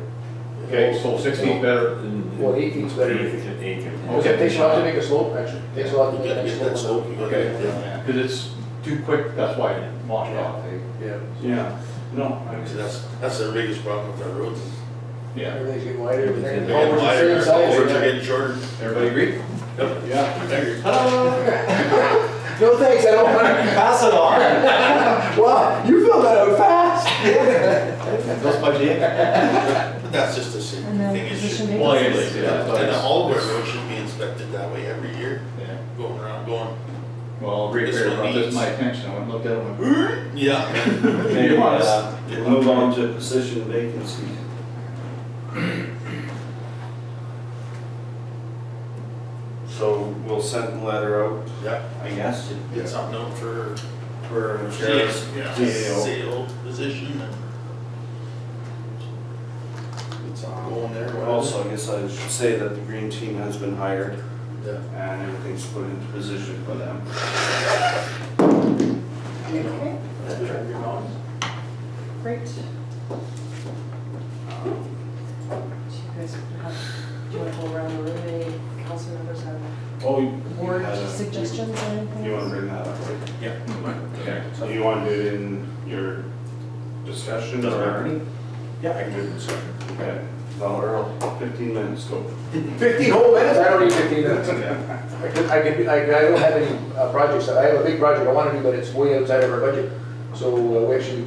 Okay, so 6 feet better.
Well, 8 feet's better. Because it takes a lot to make a slope, actually. Takes a lot to
You
make
gotta
a
get that
slope.
slope, you gotta
Okay,
get that.
because it's too quick, that's why it washed off, eh?
Yeah.
Yeah, no,
So that's their biggest problem with our roads. is
Yeah,
Everything's getting wider, everything.
They're getting
Culverts are
wider,
same size.
culverts are getting shorter.
everybody agree?
Yep.
Yeah.
I agree.
No thanks, I don't want to.
Pass it on.
Wow, you filled that out fast.
That's my day.
But that's just the same
And then
thing, it
position
should.
Well,
vacancies.
anyways, yeah.
And then all of our roads should be inspected that way every year,
Yeah.
going around, going,
Well, Rick
This
Fair
one
brought this to
needs-
my attention, I went and looked at it, and went,
yeah.
Okay, we'll move on to position vacancy. So we'll send a letter out,
Yeah,
I guess,
get something out for
for sheriff's
yeah,
CAO.
sale position and it's all going there. whatever.
Also, I guess I should say that the green team has been hired
Yeah.
and everything's put into position for them.
Okay,
That's right, you're on.
great. Do you guys have, do you want to go around the room, any council members have
Oh, you
board
had a-
suggestions or anything?
You wanna bring that up, right?
yeah. Okay.
So you wanna do it in your discussion
Doesn't
or?
matter.
Yeah, I can do it in discussion. Okay, well, Earl, 15 minutes, go.
15 whole minutes? I don't need 15 minutes. I don't have any projects, I have a big project I want to do, but it's way outside of our budget. So we actually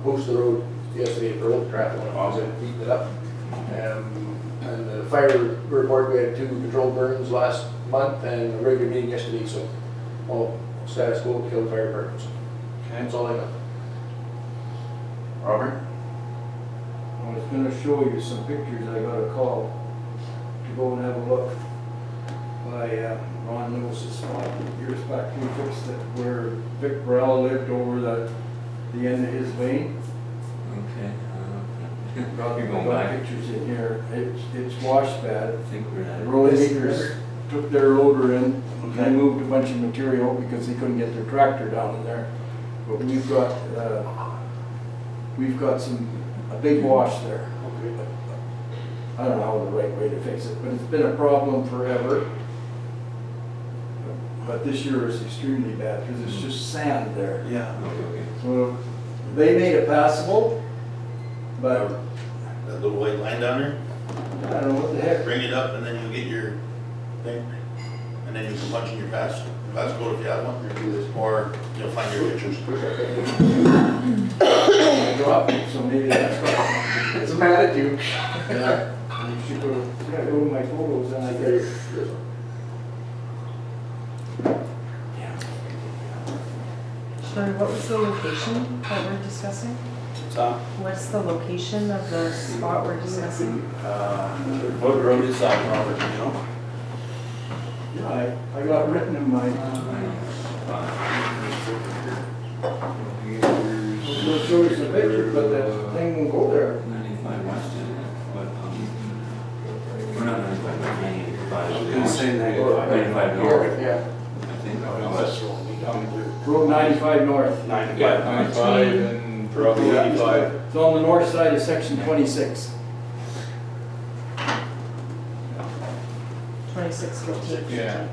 posted the road yesterday for road traffic, when I was beating it up. And the fire report, we had 2 controlled burns last month and a regular meeting yesterday, so all status quo, killed fire departments.
Okay,
That's all I got.
Robert?
I was gonna show you some pictures, I got a call to go and have a look by Ron Lewis's spot. Years back, we fixed it where Vic Burrell lived over the end of his vein.
Okay.
got
You're going back.
pictures in here, it's washed bad.
I think we're at.
Rolling Acres took their loader in, and they moved a bunch of material because they couldn't get their tractor down in there. But we've got a big wash there. I don't know the right way to fix it, but it's been a problem forever. But this year is extremely bad because it's just sand there.
Yeah.
Okay.
So they made it passable, but
That little white line down there,
I don't know what the heck.
bring it up and then you'll get your thing. And then you can punch in your passcode if you have one, or you'll find your pictures.
I dropped it, so maybe that's what.
It's mad at you.
Yeah. You should go to my photos and I get it.
Sorry, what was the location that we're discussing?
So,
What's the location of the spot we're discussing?
what road is that, Robert, you know?
Yeah, I got written in my, we'll show you some pictures, but that thing won't go there.
95 west, isn't it? But, we're not 95, but 95.
I was gonna say 95.
95 north,
Yeah.
I think.
Road 95 north.
95.
95 and probably 85.
It's on the north side of section 26.
2615.
Yeah,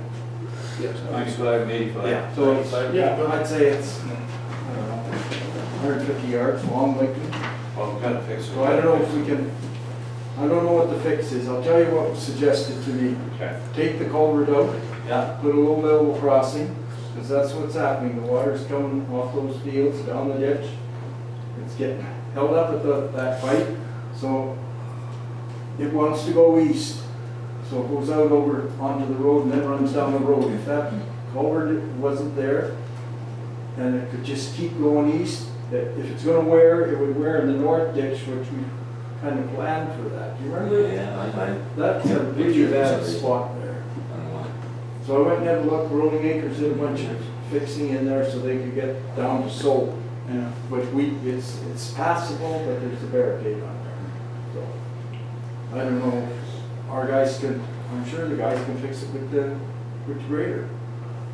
Yes.
95 and 85.
Yeah.
So it's, yeah, I'd say it's, I don't know, 150 yards long, likely.
Well, we gotta fix it.
So I don't know if we can, I don't know what the fix is. I'll tell you what was suggested to me.
Okay.
Take the culvert out,
Yeah.
put a little level crossing, because that's what's happening. The water's coming off those fields, down the ditch. It's getting held up at that pipe, so it wants to go east. So it goes out over onto the road and then runs down the road. If that culvert wasn't there, then it could just keep going east. That if it's gonna wear, it would wear in the north ditch, which we kind of planned for that. Do you remember?
Yeah,
That's a really bad spot there.
I don't know.
So I went and had a look, Rolling Acres did a bunch of fixing in there so they could get down to Soap.
Yeah.
But it's passable, but there's a barricade on there. So, I don't know, our guys could, I'm sure the guys can fix it with the grader.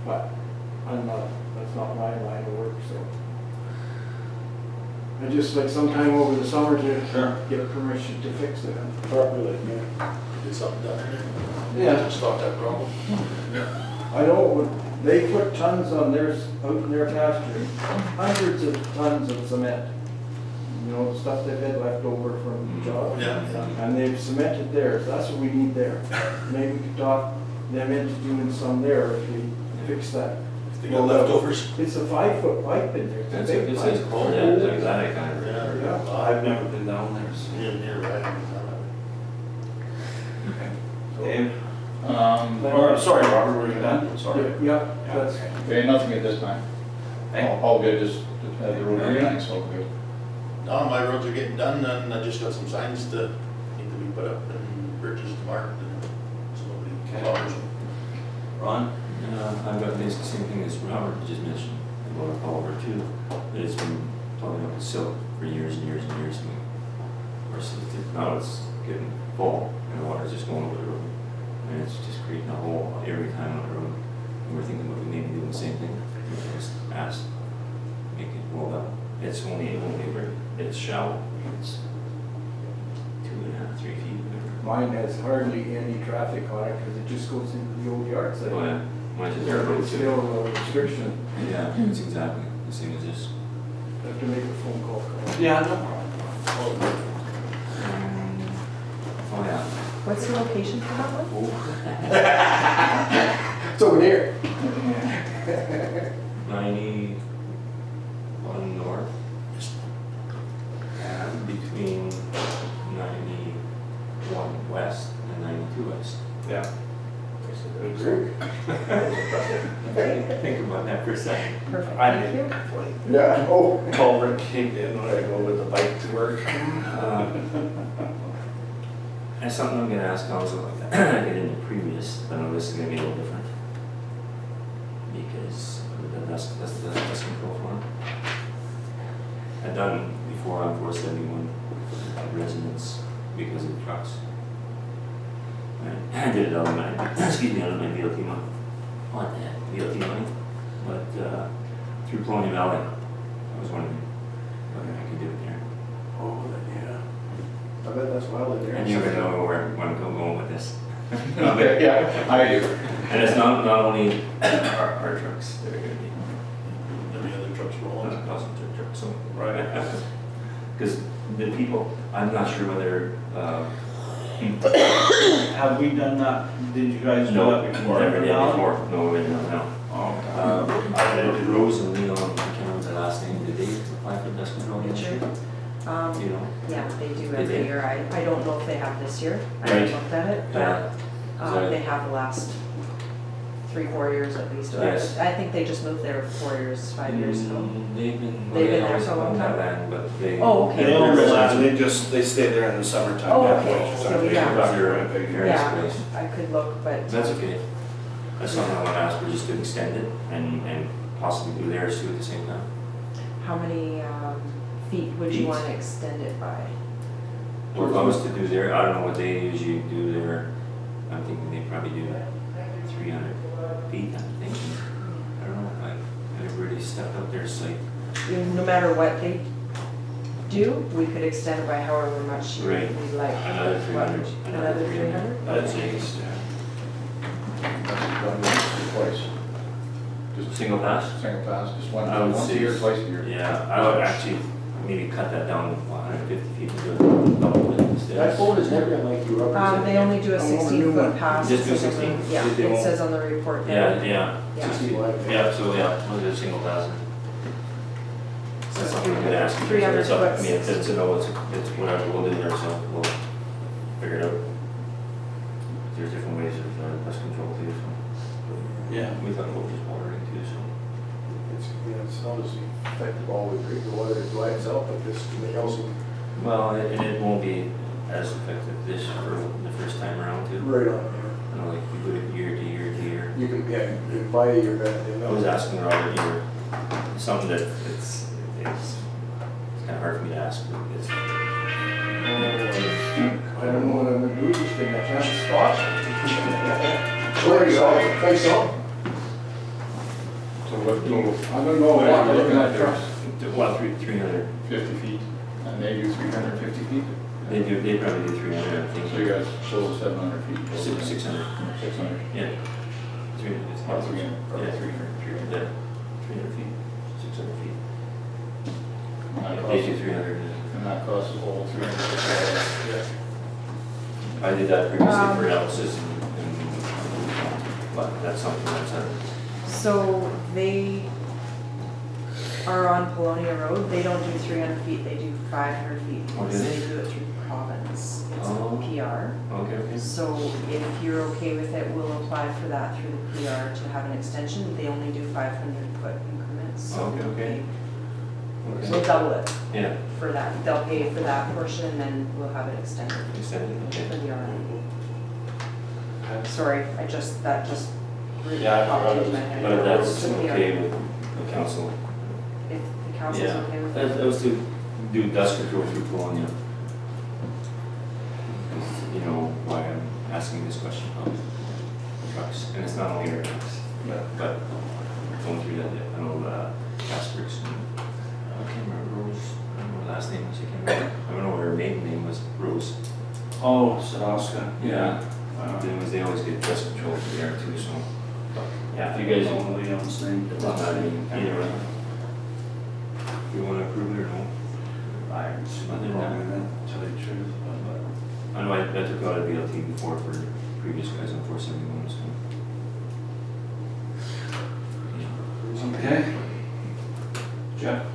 But that's not my line of work, so. I just like sometime over the summer to
Sure.
get permission to fix it.
Properly, yeah.
Did something down there.
Yeah.
Stop that problem.
I know, they put tons on theirs, out in their pasture, hundreds of tons of cement. You know, the stuff they've had left over from the job.
Yeah, yeah.
And they've cemented theirs, that's what we need there. Maybe we could talk them into doing some there if we fix that.
If they got leftovers.
It's a 5-foot pipe in there. It's a
That's
big
it,
pipe.
it's cold, yeah, it's exotic kind of.
Yeah.
Yeah.
I've never been down there, so.
Near, right.
Dave?
Or,
Sorry, Robert, were you done? Sorry.
Yeah, that's,
okay, nothing at this time. All good, just have the road organized, all good.
No, my roads are getting done, and I just got some signs to, need to be put up and purchased marked, and somebody
Okay.
flowers.
Ron?
I've got basically the same thing as Robert just mentioned, about a culvert too, that it's been plugging up with silt for years and years and years. And of course, now it's getting full, and the water's just going over the road. And it's just creating a hole every time on the road. And we're thinking about maybe doing the same thing, we can just ask, make it roll up. It's only very, it's shallow, it's 2.5, 3 feet, whatever.
mine has hardly any traffic on it because it just goes into the old yard site.
Oh yeah, mine's a dirt road
It's
too.
still a restriction.
Yeah, it's exactly the same as this.
Have to make a phone call.
Yeah, no problem.
Oh yeah.
What's the location for that one?
It's over there.
91 north. And between 91 west and 92 west.
Yeah.
Think about that for a second.
Perfect,
I
thank you.
did.
Yeah, oh.
Culvert came in when I go with the bike to work.
That's something I'm gonna ask council, like I did in the previous, but I know this is gonna be a little different. Because that's the dust control form. I've done before on 471 residents because of trucks. I did it on my, excuse me, on my VLT money. What the heck, VLT money? But through Colonial Valley, I was wondering whether I could do it there.
Oh, yeah. I bet that's wild in there.
And you never know where I'm going with this.
Yeah, I do.
And it's not only our trucks that are gonna be,
Every other truck's rolling.
doesn't trucks, so.
Right.
Because the people, I'm not sure whether,
Have we done that? Did you guys do
no,
that before?
never did before, no, we didn't, no.
Oh,
I did Rose and Leon, I can't remember their last name, did they apply for dust control this year? You know?
Yeah, they do
They
every
did?
year. I don't know if they have this year. I
Right.
haven't looked at it,
Yeah.
but
So-
they have the last 3-4 years at least.
Yes.
I think they just moved there 4 years, 5 years ago.
They've been,
They've been there
always
for a long
owned that
time?
land, but they.
Oh, okay.
They own the land, they stay there in the summertime.
Oh,
yeah,
okay.
which is
So,
our big
yeah.
rock,
They're-
right, big
they're-
area.
Yeah,
place.
I could look, but.
That's okay. That's something I want to ask for, just to extend it and possibly do theirs too at the same time.
How many feet would you
Feet?
want to extend it by?
Or if I was to do their, I don't know what they usually do there, I'm thinking they probably do 300 feet, I'm thinking. I don't know, I never really stepped up their site.
No matter what they do, we could extend it by however much you
Right.
would like.
Another 300.
What? Another 300?
I'd say it's,
That's done once or twice. Just
single pass?
single pass, just one,
I would
once a
say-
year, twice a year.
Yeah, I would actually maybe cut that down to 150 feet and do it double it instead.
That phone is never gonna like you rubber.
They only do a
I want a new
16-foot
one.
pass.
Just do
It says on the-
16?
Yeah,
They
it
won't-
says on the report
Yeah,
there.
yeah.
Yeah.
60 wide.
Yeah, so yeah, we'll do a single pass. That's something we could ask. you.
300
It's up- I
foot.
mean, if it's a no, it's whatever, we'll do it ourselves, we'll figure it out. There's different ways of dust control too, so.
Yeah.
We thought about just watering too, so.
It's not as effective all the way, the water by itself, but this, the else.
Well, and it won't be as effective this for the first time around too.
Right on
You know, like we do it year to year to year.
there. You can, yeah, you can buy your,
I was asking Robert, you know, something that it's kind of hard for me to ask, but it's,
I don't know what I'm gonna do with this thing, I can't stop.
Where you go, face on.
So what total?
I'm gonna go walk looking at trucks.
well, 300.
50 feet, and they do 350 feet?
They probably do 300, I think.
So you guys total 700 feet? total.
600.
600?
Yeah. 300, it's
Oh,
about
300,
Yeah,
okay, 300, 300.
Yeah, 300 feet, 600 feet.
And that
Yeah, they do
costs-
300.
And that costs the whole 300.
I did that previously for analysis but that's something that's
So they are on Polonia Road. They don't do 300 feet, they do 500 feet.
Oh, do
So
they?
they do it through province. It's
Oh.
PR.
okay.
So if you're okay with it, we'll apply for that through the PR to have an extension. They only do 500-foot increments. So
Okay.
We'll double it
Yeah,
for that. They'll pay for that portion and then we'll have it extended
extended,
for
okay.
the RN. Sorry, that just really
Yeah, I
popped
forgot
into
it
my
was-
head.
But if that's
Took me out.
okay with the council.
If the council's
Yeah,
okay with
that
it.
was to do dust control through Colonia. You know, why I'm asking this question of trucks, and it's not only our trucks, but going through that, I know, Casper's, I can't remember Rose, I don't know her last name was, I can't remember, I don't know what her maiden name was, Rose.
Oh, Sadowska.
Yeah. They always get dust control through there too, so, yeah, if
You
you guys,
guys own Leon's thing.
it's not either way. You wanna approve it or no?
Irons, nothing wrong with that, to tell you the truth,
I know I took out a BLT before for previous guys on 471, so. Yeah.
Okay. Jeff?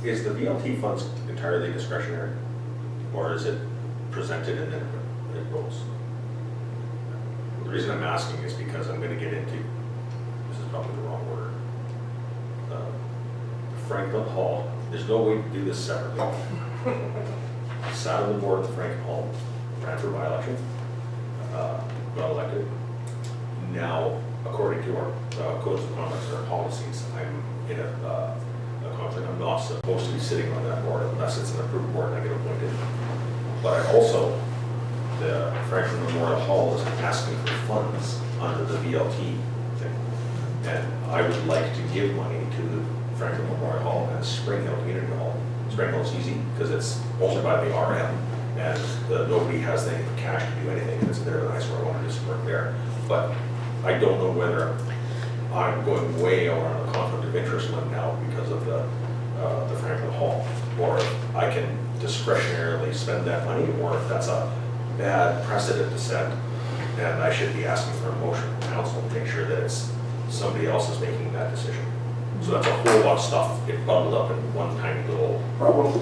Is the VLT funds entirely discretionary? Or is it presented and then it goes? The reason I'm asking is because I'm gonna get into, this is probably the wrong word. Franklin Hall, there's no way to do this separately. I sat on the board of Franklin Hall, ran for by-election, got elected. Now, according to our codes of conduct and our policies, I'm in a a conflict. I'm not supposed to be sitting on that board unless it's an approved board and I get appointed. But I also, the Franklin Memorial Hall is asking for funds under the VLT thing. And I would like to give money to the Franklin Memorial Hall and Spring Hill Community Hall. Spring Hill is easy because it's owned by the RM and nobody has the cash to do anything. It's there, nice where I want to do some work there. But I don't know whether I'm going way out on a conflict of interest one now because of the Franklin Hall, or if I can discretionarily spend that money, or if that's a bad precedent to set, and I should be asking for a motion from council to make sure that it's somebody else is making that decision. So that's a whole lot of stuff get bundled up in one tiny little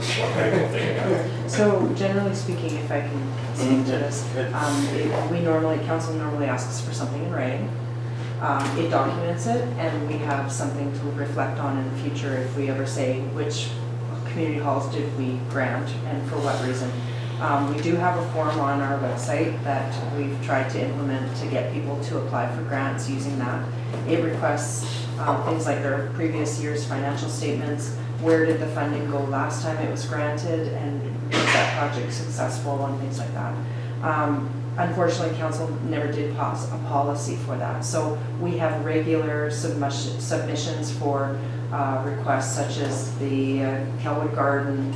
thing.
So generally speaking, if I can speak to this, council normally asks for something in writing. It documents it, and we have something to reflect on in the future if we ever say which community halls did we grant and for what reason. We do have a form on our website that we've tried to implement to get people to apply for grants using that. It requests things like their previous year's financial statements, where did the funding go last time it was granted, and was that project successful, and things like that. Unfortunately, council never did pass a policy for that. So we have regular submissions for requests such as the Kelwood Garden,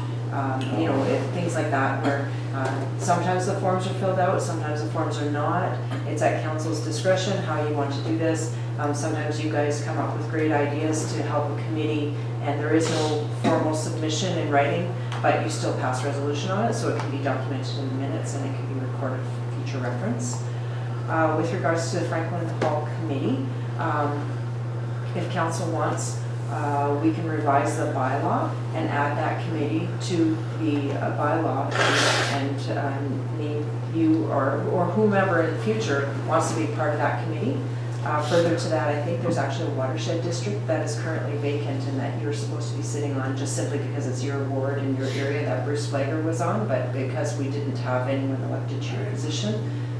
things like that, where sometimes the forms are filled out, sometimes the forms are not. It's at council's discretion how you want to do this. Sometimes you guys come up with great ideas to help a committee, and there is no formal submission in writing, but you still pass resolution on it, so it can be documented in the minutes and it can be recorded for future reference. With regards to the Franklin Hall Committee, if council wants, we can revise the bylaw and add that committee to the bylaw and name you or whomever in the future wants to be part of that committee. Further to that, I think there's actually a watershed district that is currently vacant and that you're supposed to be sitting on just simply because it's your ward in your area that Bruce Flagler was on, but because we didn't have anyone elected to your position,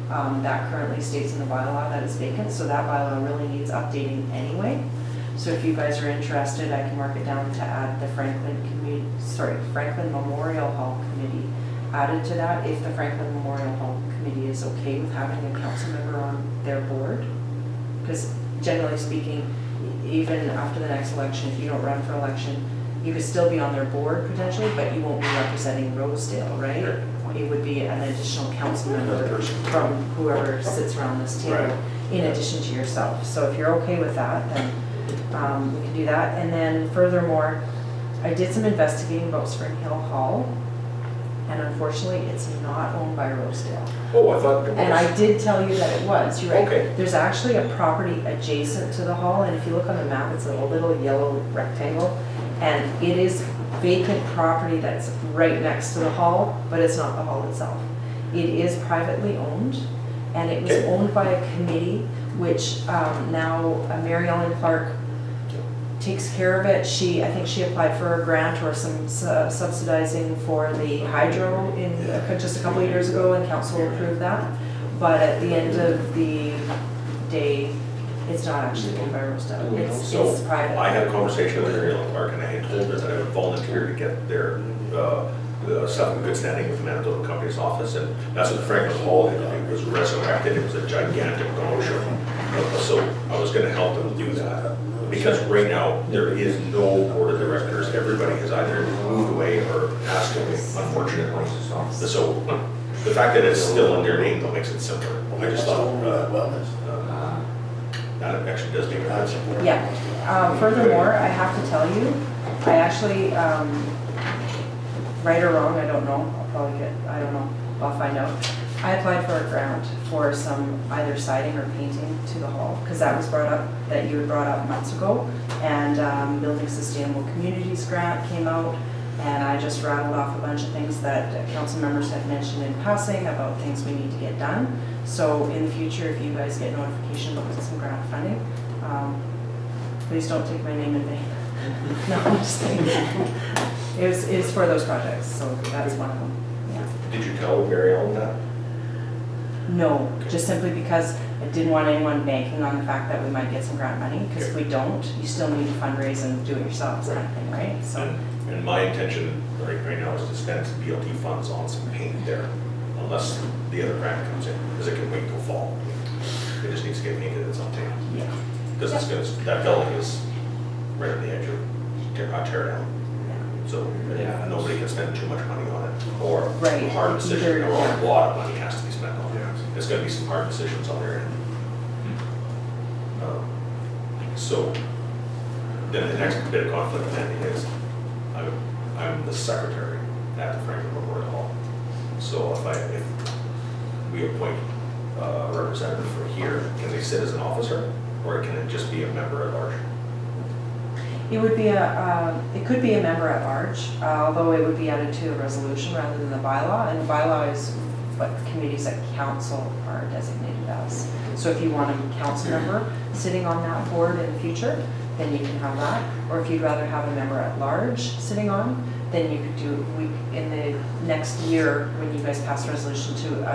that currently states in the bylaw that it's vacant, so that bylaw really needs updating anyway. So if you guys are interested, I can mark it down to add the Franklin Memorial Hall Committee added to that, if the Franklin Memorial Hall Committee is okay with having a council member on their board. Because generally speaking, even after the next election, if you don't run for election, you could still be on their board potentially, but you won't be representing Rosedale, right?
Sure.
It would be an additional council member from whoever sits around this table,
Right.
in addition to yourself. So if you're okay with that, then we can do that. And then furthermore, I did some investigating about Spring Hill Hall, and unfortunately, it's not owned by Rosedale.
Oh, I thought it was.
And I did tell you that it was, you're right.
Okay.
There's actually a property adjacent to the hall, and if you look on the map, it's a little yellow rectangle, and it is vacant property that's right next to the hall, but it's not the hall itself. It is privately owned, and it was
Okay.
owned by a committee, which now Mary Ellen Clark takes care of it. I think she applied for a grant or some subsidizing for the hydro in just a couple of years ago, and council approved that. But at the end of the day, it's not actually owned by Rosedale. It's private.
I had a conversation with Mary Ellen Clark, and I had told her that I would volunteer to get their stuff in good standing with the Manitoba Company's office, and that's what the Franklin Hall had to do, was resurrected. It was a gigantic dog show. So I was gonna help them do that, because right now, there is no board of directors. Everybody has either moved away or passed away, unfortunately. So the fact that it's still in their name, though, makes it simpler. I just thought, that actually does make sense.
Yeah. Furthermore, I have to tell you, I actually, right or wrong, I don't know. I don't know. I'll find out. I applied for a grant for some either siding or painting to the hall, because that was that you had brought up months ago. And Building Sustainable Communities grant came out, and I just rattled off a bunch of things that council members had mentioned in passing about things we need to get done. So in the future, if you guys get notification about some grant funding, please don't take my name in vain. No, I'm just kidding. It was for those projects, so that's one of them. Yeah.
Did you tell Mary Ellen that?
No, just simply because I didn't want anyone banking on the fact that we might get some grant money, because if we don't, you still need to fundraise and do it yourselves kind of thing, right? So,
And my intention right now is to spend some BLT funds on some paint there, unless the other grant comes in, because it can wait till fall. It just needs to get painted at some time.
yeah.
Because it's gonna, that building is right on the edge of tear down. So
Yeah.
nobody can spend too much money on it, or
Right.
a hard decision,
Either-
or
yeah.
a lot of money has to be spent on it.
Yeah.
There's gonna be some hard decisions on their end. So then the next bit of conflict then is, I'm the secretary at the Franklin Memorial Hall. So if we appoint a representative for here, can they sit as an officer, or can it just be a member at large?
It would be it could be a member at large, although it would be added to a resolution rather than the bylaw, and the bylaw is what committees at council are designated as. So if you want a council member sitting on that board in the future, then you can have that. Or if you'd rather have a member at large sitting on, then you could do, in the next year, when you guys pass a resolution to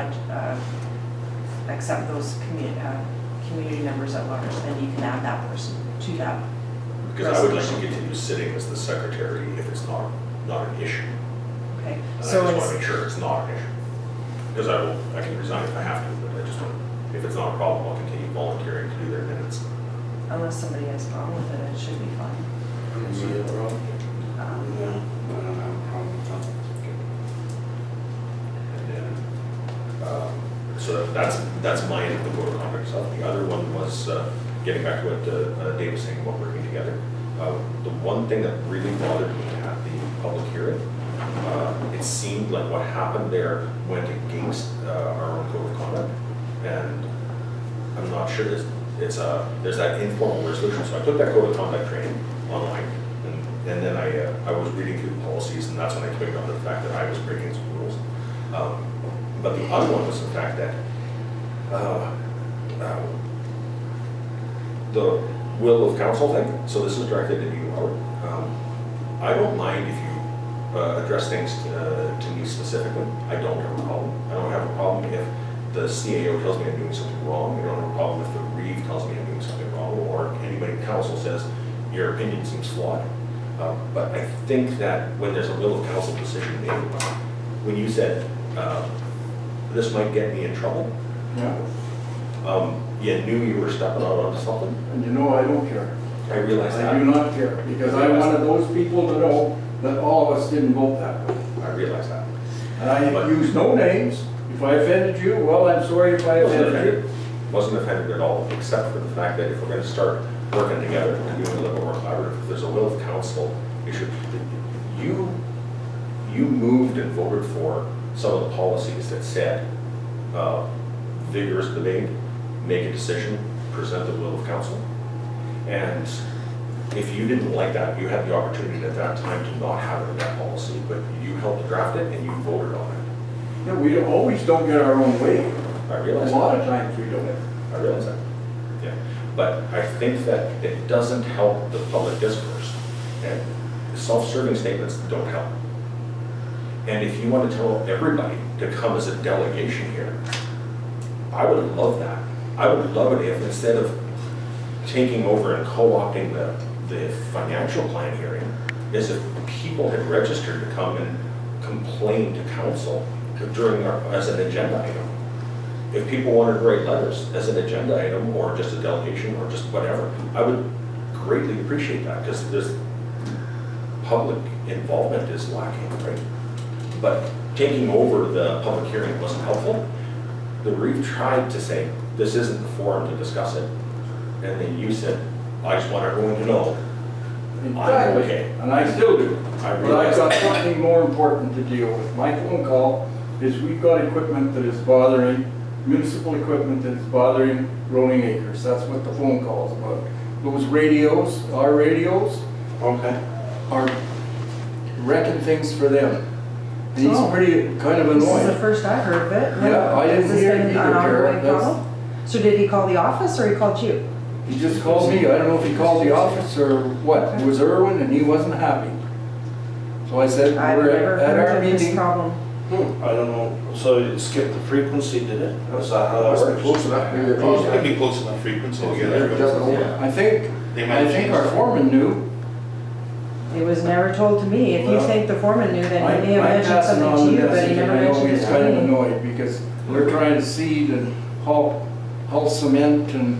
accept those community members at large, then you can add that person to that.
Because I would like to continue sitting as the secretary if it's not an issue.
Okay,
And
so
I just want
it's,
to make sure it's not an issue. Because I can resign if I have to, but I just want, if it's not a problem, I'll continue volunteering to do their minutes.
unless somebody has a problem with it, it should be fine.
Is it a problem?
Um,
No, I don't have a problem with that.
And then, so that's my end of the code of conduct stuff. The other one was, getting back to what Dave was saying about working together. The one thing that really bothered me at the public hearing, it seemed like what happened there went against our own code of conduct. And I'm not sure there's that informal resolution. So I took that code of conduct training online, and then I was reading through the policies, and that's when I picked up the fact that I was breaking some rules. But the other one was the fact that the will of council thing, so this is directed at you, Howard. I don't mind if you address things to me specifically. I don't have a problem. I don't have a problem if the CAO tells me I'm doing something wrong. I don't have a problem if the Reeve tells me I'm doing something wrong, or anybody in council says your opinion seems flawed. But I think that when there's a will of council decision made, when you said this might get me in trouble,
Yeah,
you knew you were stepping out onto something.
and you know I don't care.
I realize that.
I do not care, because I wanted those people to know that all of us didn't vote that way.
I realize that.
And I use no names. If I offended you, well, I'm sorry if I offended you.
Wasn't offended at all, except for the fact that if we're gonna start working together and doing a little more collaborative, if there's a will of council, you moved and voted for some of the policies that said vigorous debate, make a decision, present the will of council. And if you didn't like that, you had the opportunity at that time to not have it in that policy, but you helped draft it and you voted on it.
Yeah, we always don't get our own way.
I
A
realize that.
lot of times we don't.
I realize that. Yeah. But I think that it doesn't help the public discourse. And self-serving statements don't help. And if you want to tell everybody to come as a delegation here, I would love that. I would love it if instead of taking over and co-opting the financial plan hearing, is if people had registered to come and complain to council as an agenda item. If people wanted to write letters as an agenda item, or just a delegation, or just whatever, I would greatly appreciate that, because this public involvement is lacking, right? But taking over the public hearing wasn't helpful. The Reeve tried to say, this isn't the forum to discuss it. And then you said, I just want everyone to know, I'm
Exactly.
okay.
And I still do.
I
But I've
realize
got
that.
something more important to deal with. My phone call is we've got equipment that is bothering, municipal equipment that is bothering Rolling Acres. That's what the phone call is about. Those radios, our radios,
Okay.
are wrecking things for them. And he's
Oh.
pretty, kind of
This is the
annoying.
first I heard of it.
Yeah, I didn't
Has this
hear
been
it
an
either, Karen.
ongoing
That's-
problem? So did he call the office or he called you?
He just called me. I don't know if he called the office or what. It was Irwin and he wasn't happy. So I said,
I've
we're
never
at our
heard of this
meeting.
problem.
I don't know, so it skipped the frequency, did it? Is that how that
Must be
works?
close enough, maybe they're close
It could
enough.
be close enough frequency to get
It doesn't
everybody.
hold.
I think,
They might
I
have
think
changed
our
it.
foreman knew.
It was never told to me. If you
Well,
think the foreman knew, then
I
he may have mentioned
passed it
something
on
to
the
you, but he
message,
never
and I know
mentioned it
he's kind of
to me.
annoyed because we're trying to seed and haul cement and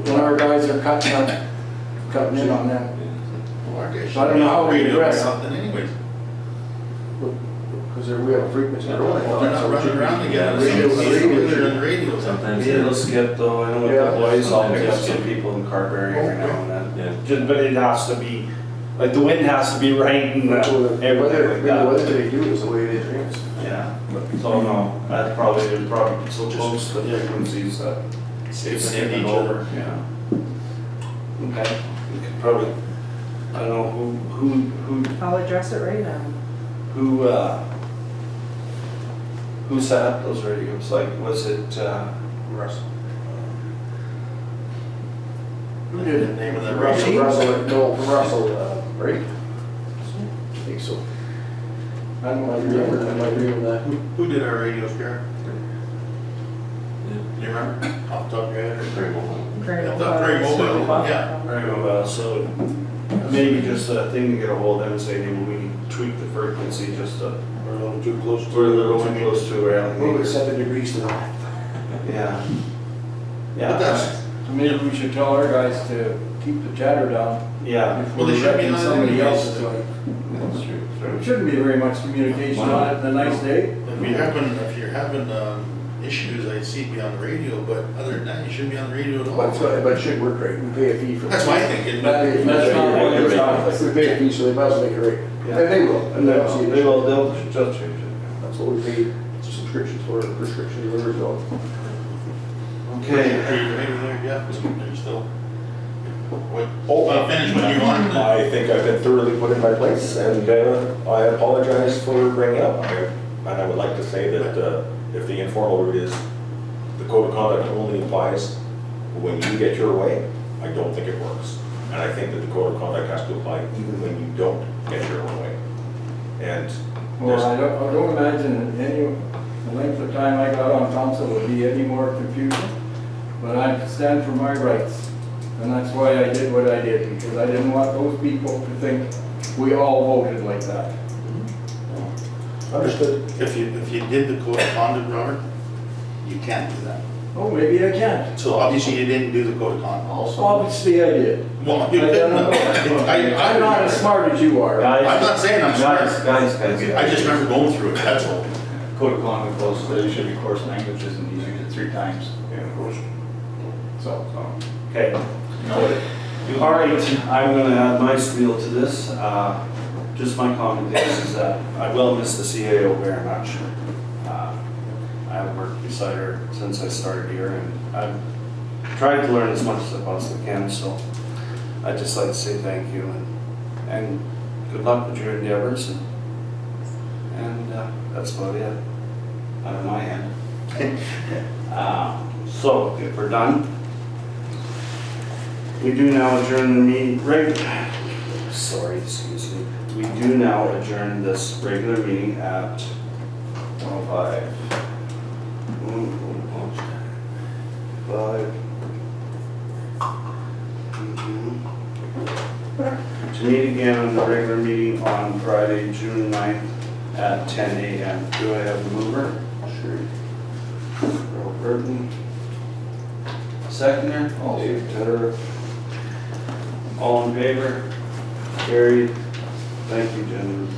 when our guys are cutting in on them.
Well, our guys
So I don't know how we
should be on
address it.
something anyways.
Because we have a frequency.
They're not running around again.
Radio,
They're on the radio.
Sometimes
It'll skip though, I know with
Yeah.
the boys, I'll pick up
Sometimes
some people in Carberry every now and then.
Yeah.
Just, but it has to be, like the wind has to be right and everything like
The weather
that.
they do is the way it is.
Yeah, so no, that's probably, it'd probably be so close to the frequencies that it's
It's
taking
each
over, yeah. Okay, we could probably, I don't know,
I'll address it right now.
who set up those radios? Like, was it,
Russell.
Who did the name of that
Russell,
radio?
Russell, right? I think so. I might remember that.
Who did our radios, Gary?
Yeah.
Do you remember? Off the top of your head?
Very well.
Very
I thought Prairie Mobile, yeah.
Very well, so maybe just a thing to get a hold of them and say, maybe we need to tweak the frequency just to,
We're a little too close to.
we're a little too close to where
Move it 7 degrees to the left.
Yeah.
But
Yeah,
that's,
So maybe we should tell our guys to keep the chatter down.
yeah.
If
Well, they
we're
should be
wrecking
on it
somebody
anyways.
else's life.
That's true.
There shouldn't be very much communication on it in a nice day.
if you're having issues, I see it be on the radio, but other than that, you shouldn't be on the radio at all.
But it should work right. We pay a fee for.
That's my thinking,
That-
but
That's not what it's on.
We pay a fee, so they might as well make it right.
Yeah.
And they will.
And they'll just change it.
That's what we pay subscriptions for, prescriptions, whatever it's called.
Okay.
maybe there, yeah, they're still. What,
Oh,
finish what you want.
I think I've been thoroughly put in my place, and I apologize for bringing it up. And I would like to say that if the informal route is, the code of conduct only applies when you get your way, I don't think it works. And I think that the code of conduct has to apply even when you don't get your own way. And
Well,
there's,
I don't imagine the length of time I got on council would be any more confusion, but I stand for my rights. And that's why I did what I did, because I didn't want those people to think we all voted like that.
Understood.
If you did the code of conduct, Robert, you can't do that.
Oh, maybe I can't.
So obviously you didn't do the code of conduct also.
Obviously I did.
Well, you
I
couldn't
don't know.
have.
I'm not as smart as you are.
I'm not saying I'm smart.
Guys.
I just remember going through it, that's all.
Code of conduct goes, there should be course languages and he's used it 3 times.
So,
Okay. All right, I'm gonna add my spiel to this. Just my comment is that I will miss the CAO very much. I have worked beside her since I started here, and I've tried to learn as much as I possibly can, so I'd just like to say thank you and good luck with your endeavors, and that's about it out of my end. So, if we're done, we do now adjourn the meeting, excuse me. We do now adjourn this regular meeting at 1:05. 5. To meet again on the regular meeting on Friday, June 9th at 10 a.m. Do I have a mover? Sure. Earl Burton. Seconder? Dave Tedder. All in favor? Carried. Thank you, gentlemen.